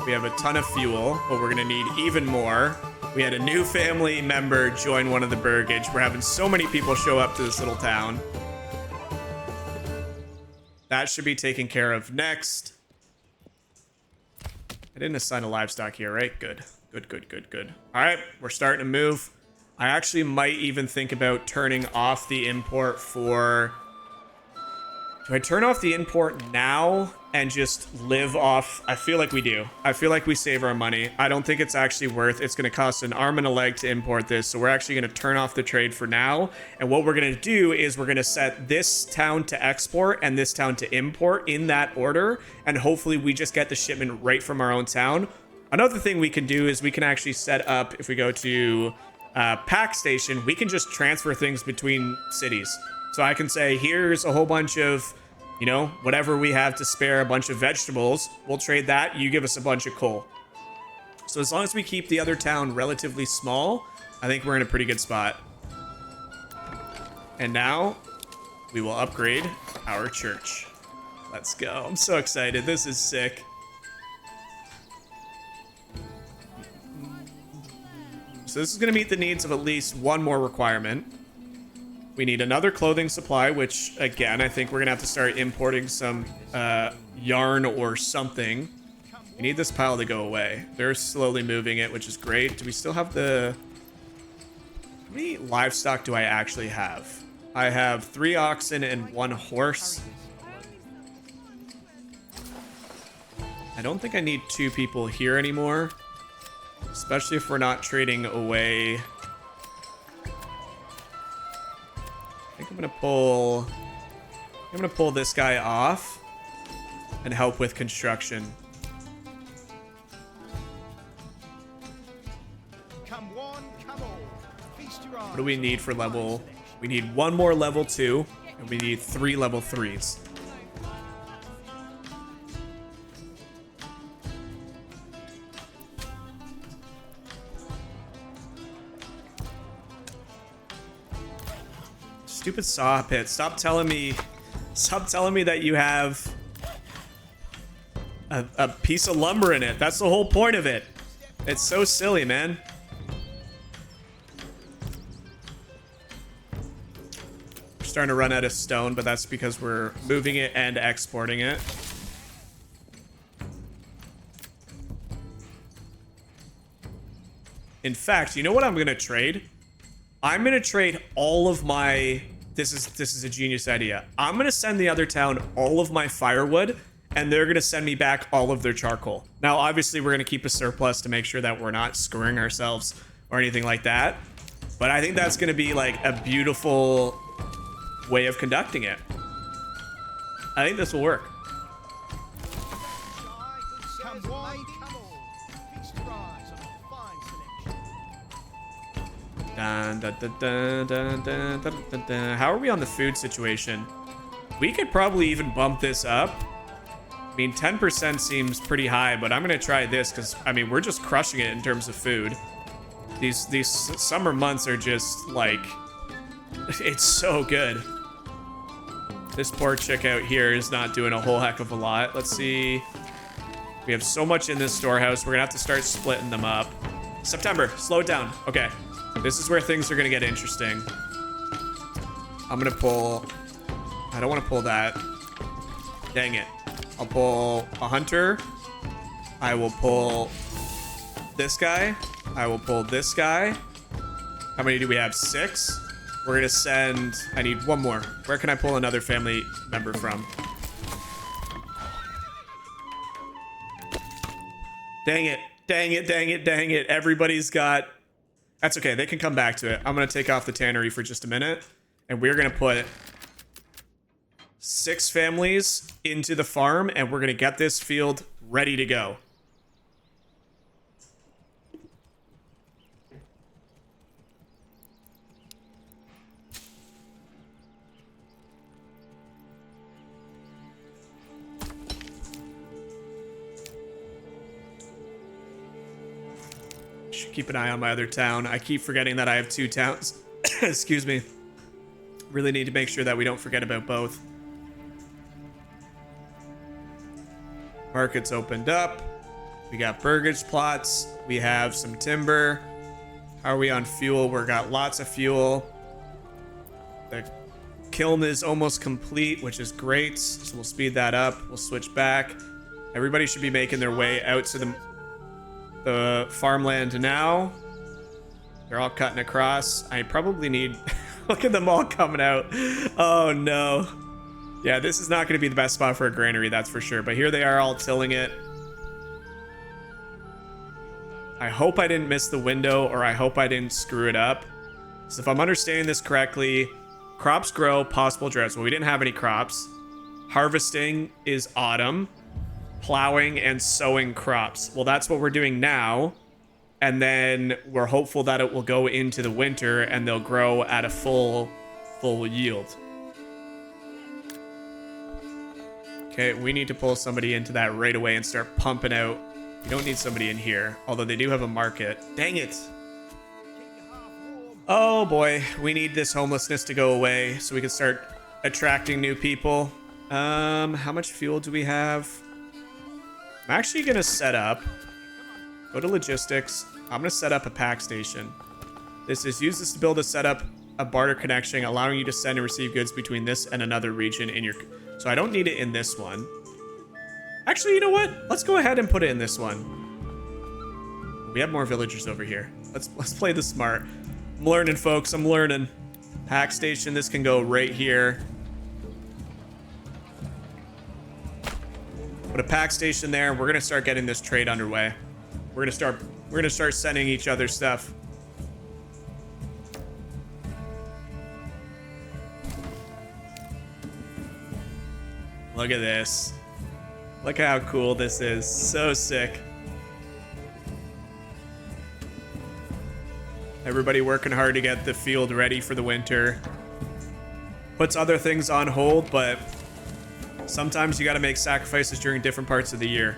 We have a ton of fuel, but we're gonna need even more. We had a new family member join one of the burgage. We're having so many people show up to this little town. That should be taken care of next. I didn't assign a livestock here, right? Good. Good. All right, we're starting to move. I actually might even think about turning off the import for... Do I turn off the import now and just live off? I feel like we do. I feel like we save our money. I don't think it's actually worth. It's going to cost an arm and a leg to import this. So we're actually going to turn off the trade for now. And what we're going to do is we're going to set this town to export and this town to import in that order. And hopefully we just get the shipment right from our own town. Another thing we can do is we can actually set up, if we go to pack station, we can just transfer things between cities. So I can say, here's a whole bunch of, you know, whatever we have to spare, a bunch of vegetables. We'll trade that. You give us a bunch of coal. So as long as we keep the other town relatively small, I think we're in a pretty good spot. And now we will upgrade our church. Let's go. I'm so excited. This is sick. So this is going to meet the needs of at least one more requirement. We need another clothing supply, which, again, I think we're going to have to start importing some yarn or something. We need this pile to go away. They're slowly moving it, which is great. Do we still have the... How many livestock do I actually have? I have 3 oxen and 1 horse. I don't think I need 2 people here anymore. Especially if we're not trading away... I think I'm gonna pull this guy off and help with construction. Come one, come all. Feast your eyes. What do we need for level? We need 1 more level 2, and we need 3 level 3s. Stupid saw pit. Stop telling me that you have a piece of lumber in it. That's the whole point of it. It's so silly, man. We're starting to run out of stone, but that's because we're moving it and exporting it. In fact, you know what I'm gonna trade? I'm gonna trade all of my. This is a genius idea. I'm gonna send the other town all of my firewood, and they're gonna send me back all of their charcoal. Now, obviously, we're gonna keep a surplus to make sure that we're not screwing ourselves or anything like that. But I think that's gonna be like a beautiful way of conducting it. I think this will work. Come wide, come all. Feast your eyes on a fine selection. Dun, dun, dun, dun, dun, dun, dun, dun, dun. How are we on the food situation? We could probably even bump this up. I mean, 10% seems pretty high, but I'm gonna try this because I mean we're just crushing it in terms of food. These summer months are just like, it's so good. This poor chick out here is not doing a whole heck of a lot. Let's see. We have so much in this storehouse. We're gonna have to start splitting them up. September, slow it down. Okay, this is where things are gonna get interesting. I'm gonna pull. I don't want to pull that. Dang it. I'll pull a hunter. I will pull this guy. I will pull this guy. How many do we have? 6. We're gonna send. I need one more. Where can I pull another family member from? Dang it. Dang it, dang it, dang it. Everybody's got... That's okay. They can come back to it. I'm going to take off the tannery for just a minute. And we're going to put 6 families into the farm. And we're going to get this field ready to go. Should keep an eye on my other town. I keep forgetting that I have 2 towns. Excuse me. Really need to make sure that we don't forget about both. Market's opened up. We got burgage plots. We have some timber. How are we on fuel? We've got lots of fuel. The kiln is almost complete, which is great. So we'll speed that up. We'll switch back. Everybody should be making their way out to the farmland now. They're all cutting across. I probably need... Look at them all coming out. Oh, no. Yeah, this is not going to be the best spot for a granary, that's for sure. But here they are all tilling it. I hope I didn't miss the window, or I hope I didn't screw it up. So if I'm understanding this correctly, crops grow, possible droughts. Well, we didn't have any crops. Harvesting is autumn. Plowing and sowing crops. Well, that's what we're doing now. And then we're hopeful that it will go into the winter and they'll grow at a full yield. Okay, we need to pull somebody into that right away and start pumping out. We don't need somebody in here, although they do have a market. Dang it. Oh boy, we need this homelessness to go away so we can start attracting new people. How much fuel do we have? I'm actually gonna set up, go to logistics. I'm gonna set up a pack station. Use this to build a setup, a barter connection, allowing you to send and receive goods between this and another region in your, so I don't need it in this one. Actually, you know what? Let's go ahead and put it in this one. We have more villagers over here. Let's play this smart. I'm learning, folks, I'm learning. Pack station, this can go right here. Put a pack station there. We're gonna start getting this trade underway. We're gonna start sending each other stuff. Look at this. Look how cool this is. So sick. Everybody working hard to get the field ready for the winter. Puts other things on hold, but sometimes you gotta make sacrifices during different parts of the year.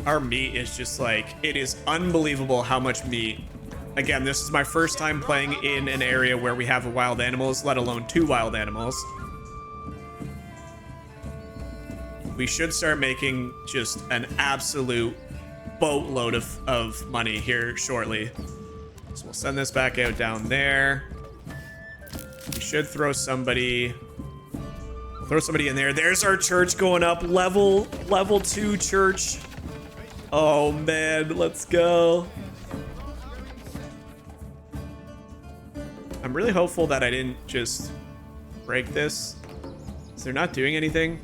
Our meat is just like, it is unbelievable how much meat. Again, this is my first time playing in an area where we have wild animals, let alone 2 wild animals. We should start making just an absolute boatload of money here shortly. So we'll send this back out down there. We should throw somebody in there. There's our church going up. Level 2 church. Oh man, let's go. I'm really hopeful that I didn't just break this. Is they're not doing anything?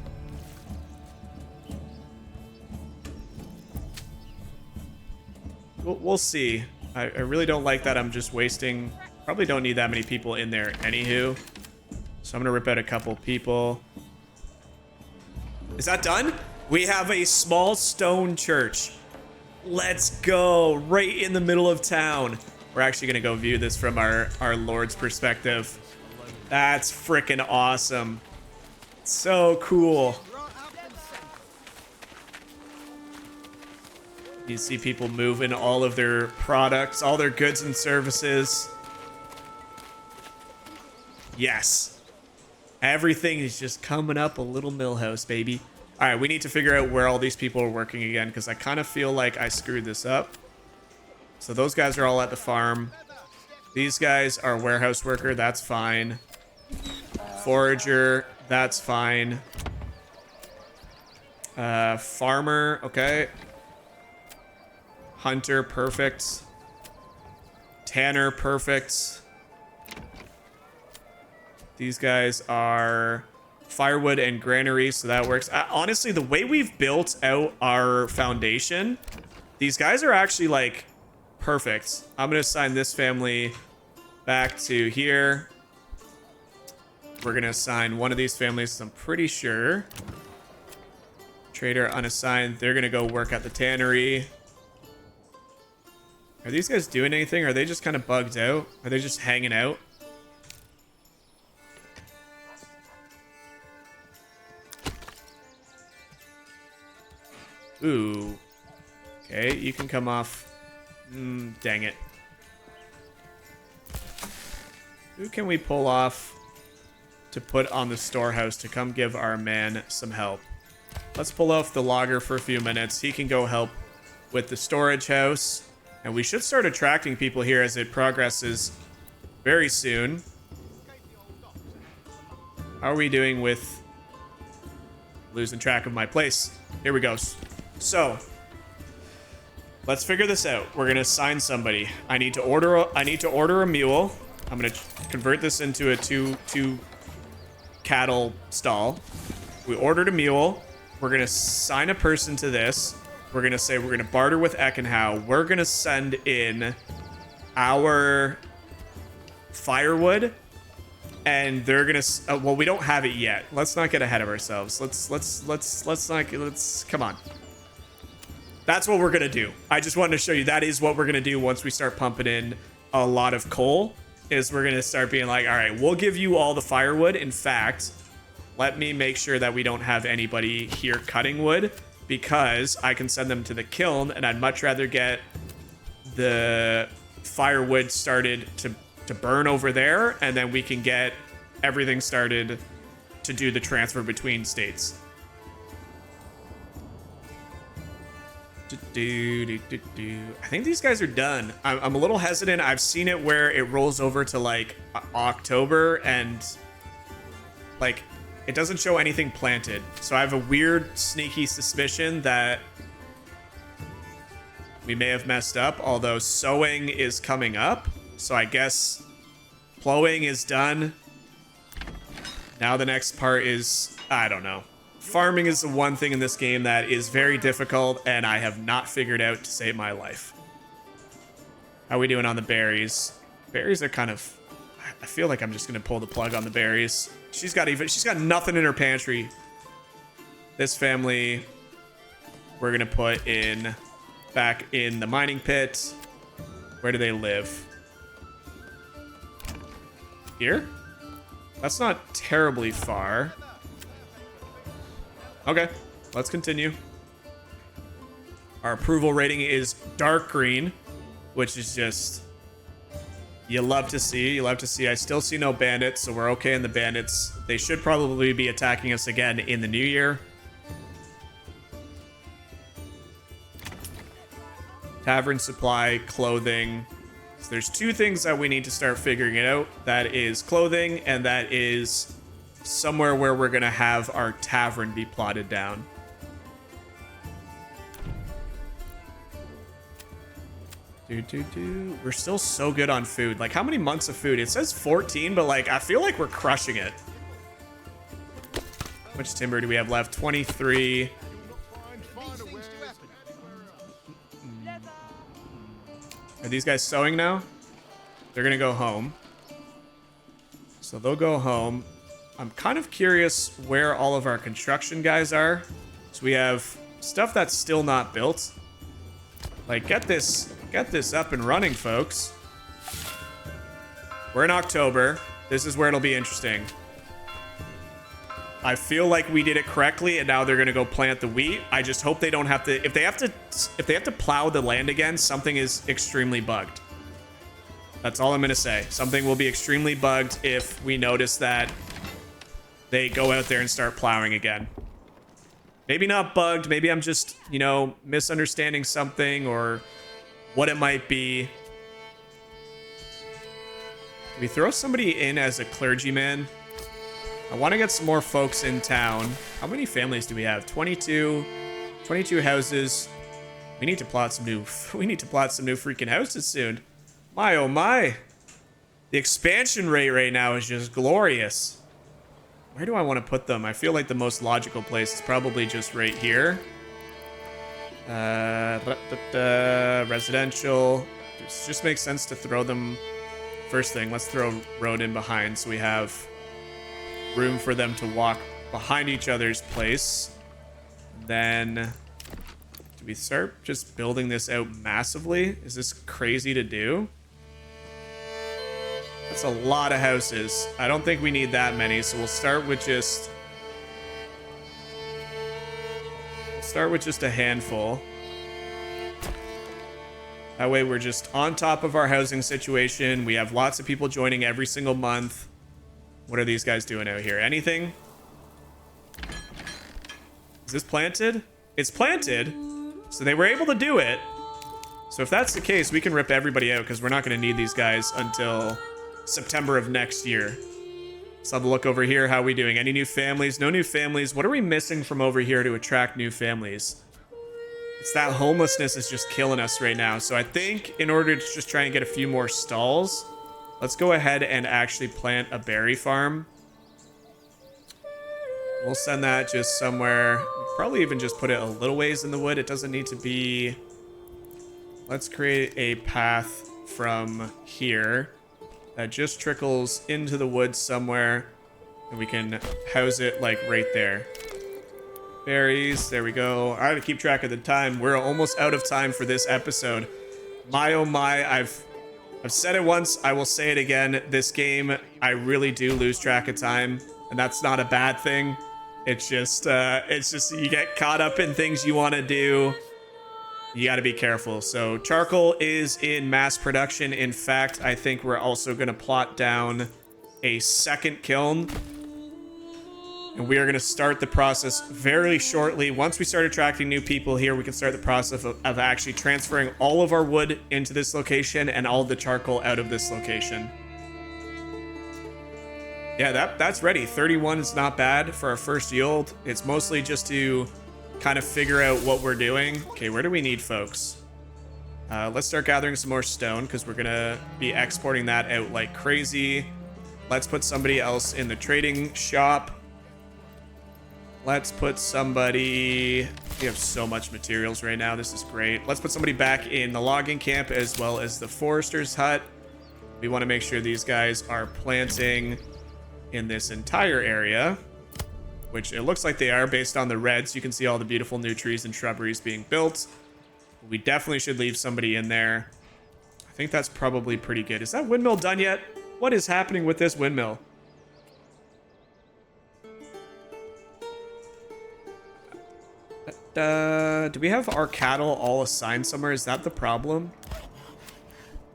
We'll see. I really don't like that I'm just wasting... Probably don't need that many people in there anywho. So I'm gonna rip out a couple people. Is that done? We have a small stone church. Let's go. Right in the middle of town. We're actually gonna go view this from our Lord's perspective. That's freaking awesome. So cool. You see people moving all of their products, all their goods and services. Yes. Everything is just coming up a little millhouse, baby. All right, we need to figure out where all these people are working again because I kind of feel like I screwed this up. So those guys are all at the farm. These guys are warehouse worker. That's fine. Forager. That's fine. Farmer. Okay. Hunter. Perfect. Tanner. Perfect. These guys are firewood and granary, so that works. Honestly, the way we've built out our foundation, these guys are actually, like, perfect. I'm going to assign this family back to here. We're going to assign one of these families, I'm pretty sure. Trader unassigned. They're going to go work at the tannery. Are these guys doing anything? Are they just kind of bugged out? Are they just hanging out? Ooh. Okay, you can come off. Dang it. Who can we pull off to put on the storehouse to come give our man some help? Let's pull off the logger for a few minutes. He can go help with the storage house. And we should start attracting people here as it progresses very soon. How are we doing with losing track of my place? Here we go. So, let's figure this out. We're gonna assign somebody. I need to order a mule. I'm gonna convert this into a two cattle stall. We ordered a mule. We're gonna assign a person to this. We're gonna say we're gonna barter with Eckenhow. We're gonna send in our firewood, and they're gonna. Well, we don't have it yet. Let's not get ahead of ourselves. Let's come on. That's what we're gonna do. I just wanted to show you that is what we're gonna do once we start pumping in a lot of coal. Is we're gonna start being like, all right, we'll give you all the firewood. In fact, let me make sure that we don't have anybody here cutting wood because I can send them to the kiln, and I'd much rather get the firewood started to burn over there, and then we can get everything started to do the transfer between states. I think these guys are done. I'm a little hesitant. I've seen it where it rolls over to like October and like it doesn't show anything planted. So I have a weird sneaky suspicion that we may have messed up, although sowing is coming up. So I guess plowing is done. Now the next part is, I don't know. Farming is the one thing in this game that is very difficult, and I have not figured out to save my life. How are we doing on the berries? Berries are kind of... I feel like I'm just going to pull the plug on the berries. She's got nothing in her pantry. This family, we're going to put in back in the mining pit. Where do they live? Here? That's not terribly far. Okay, let's continue. Our approval rating is dark green, which is just... You love to see. You love to see. I still see no bandits, so we're okay in the bandits. They should probably be attacking us again in the new year. Tavern supply, clothing. So there's two things that we need to start figuring out. That is clothing, and that is somewhere where we're going to have our tavern be plotted down. We're still so good on food. Like, how many months of food? It says 14, but like, I feel like we're crushing it. How much timber do we have left? 23. Are these guys sowing now? They're gonna go home. So they'll go home. I'm kind of curious where all of our construction guys are. So we have stuff that's still not built. Like, get this up and running, folks. We're in October. This is where it'll be interesting. I feel like we did it correctly, and now they're gonna go plant the wheat. I just hope they don't have to. If they have to plow the land again, something is extremely bugged. That's all I'm gonna say. Something will be extremely bugged if we notice that they go out there and start plowing again. Maybe not bugged. Maybe I'm just, you know, misunderstanding something or what it might be. Do we throw somebody in as a clergyman? I want to get some more folks in town. How many families do we have? 22 houses. We need to plot some new freaking houses soon. My oh my. The expansion rate right now is just glorious. Where do I want to put them? I feel like the most logical place is probably just right here. Residential. It just makes sense to throw them. First thing, let's throw road in behind so we have room for them to walk behind each other's place. Then, do we start just building this out massively? Is this crazy to do? That's a lot of houses. I don't think we need that many, so we'll start with just a handful. That way we're just on top of our housing situation. We have lots of people joining every single month. What are these guys doing out here? Anything? Is this planted? It's planted. So they were able to do it. So if that's the case, we can rip everybody out because we're not going to need these guys until September of next year. Let's have a look over here. How are we doing? Any new families? No new families. What are we missing from over here to attract new families? It's that homelessness is just killing us right now. So I think in order to just try and get a few more stalls, let's go ahead and actually plant a berry farm. We'll send that just somewhere. Probably even just put it a little ways in the wood. It doesn't need to be. Let's create a path from here that just trickles into the woods somewhere. And we can house it like right there. Berries, there we go. I gotta keep track of the time. We're almost out of time for this episode. My oh my, I've said it once, I will say it again. This game, I really do lose track of time, and that's not a bad thing. It's just you get caught up in things you want to do. You got to be careful. So charcoal is in mass production. In fact, I think we're also going to plot down a second kiln. And we are going to start the process very shortly. Once we start attracting new people here, we can start the process of actually transferring all of our wood into this location and all the charcoal out of this location. Yeah, that's ready. 31 is not bad for our first yield. It's mostly just to kind of figure out what we're doing. Okay, where do we need folks? Let's start gathering some more stone because we're going to be exporting that out like crazy. Let's put somebody else in the trading shop. Let's put somebody... We have so much materials right now. This is great. Let's put somebody back in the logging camp as well as the forester's hut. We want to make sure these guys are planting in this entire area, which it looks like they are based on the reds. You can see all the beautiful new trees and shrubberies being built. We definitely should leave somebody in there. I think that's probably pretty good. Is that windmill done yet? What is happening with this windmill? Do we have our cattle all assigned somewhere? Is that the problem?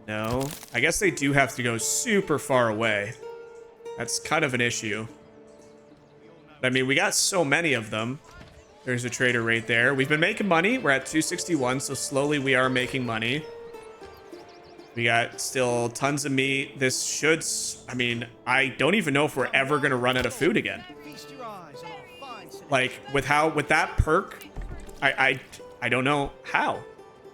No. I guess they do have to go super far away. That's kind of an issue. I mean, we got so many of them. There's a trader right there. We've been making money. We're at 261, so slowly we are making money. We got still tons of meat. This should... I mean, I don't even know if we're ever going to run out of food again. Like, with that perk... I don't know how.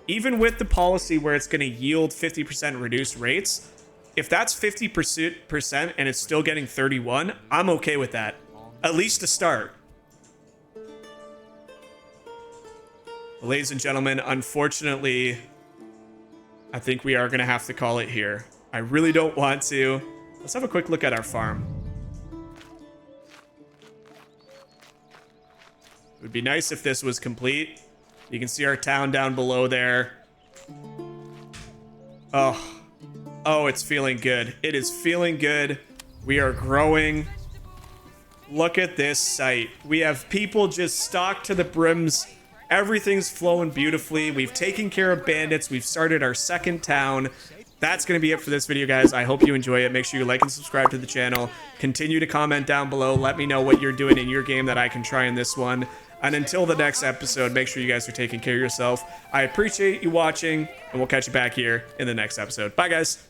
even with the policy where it's going to yield 50% reduced rates, if that's 50% and it's still getting 31, I'm okay with that. At least to start. Ladies and gentlemen, unfortunately, I think we are going to have to call it here. I really don't want to. Let's have a quick look at our farm. It would be nice if this was complete. You can see our town down below there. Oh, it's feeling good. It is feeling good. We are growing. Look at this site. We have people just stocked to the brims. Everything's flowing beautifully. We've taken care of bandits. We've started our second town. That's going to be it for this video, guys. I hope you enjoy it. Make sure you like and subscribe to the channel. Continue to comment down below. Let me know what you're doing in your game that I can try in this one. And until the next episode, make sure you guys are taking care of yourself. I appreciate you watching, and we'll catch you back here in the next episode. Bye, guys.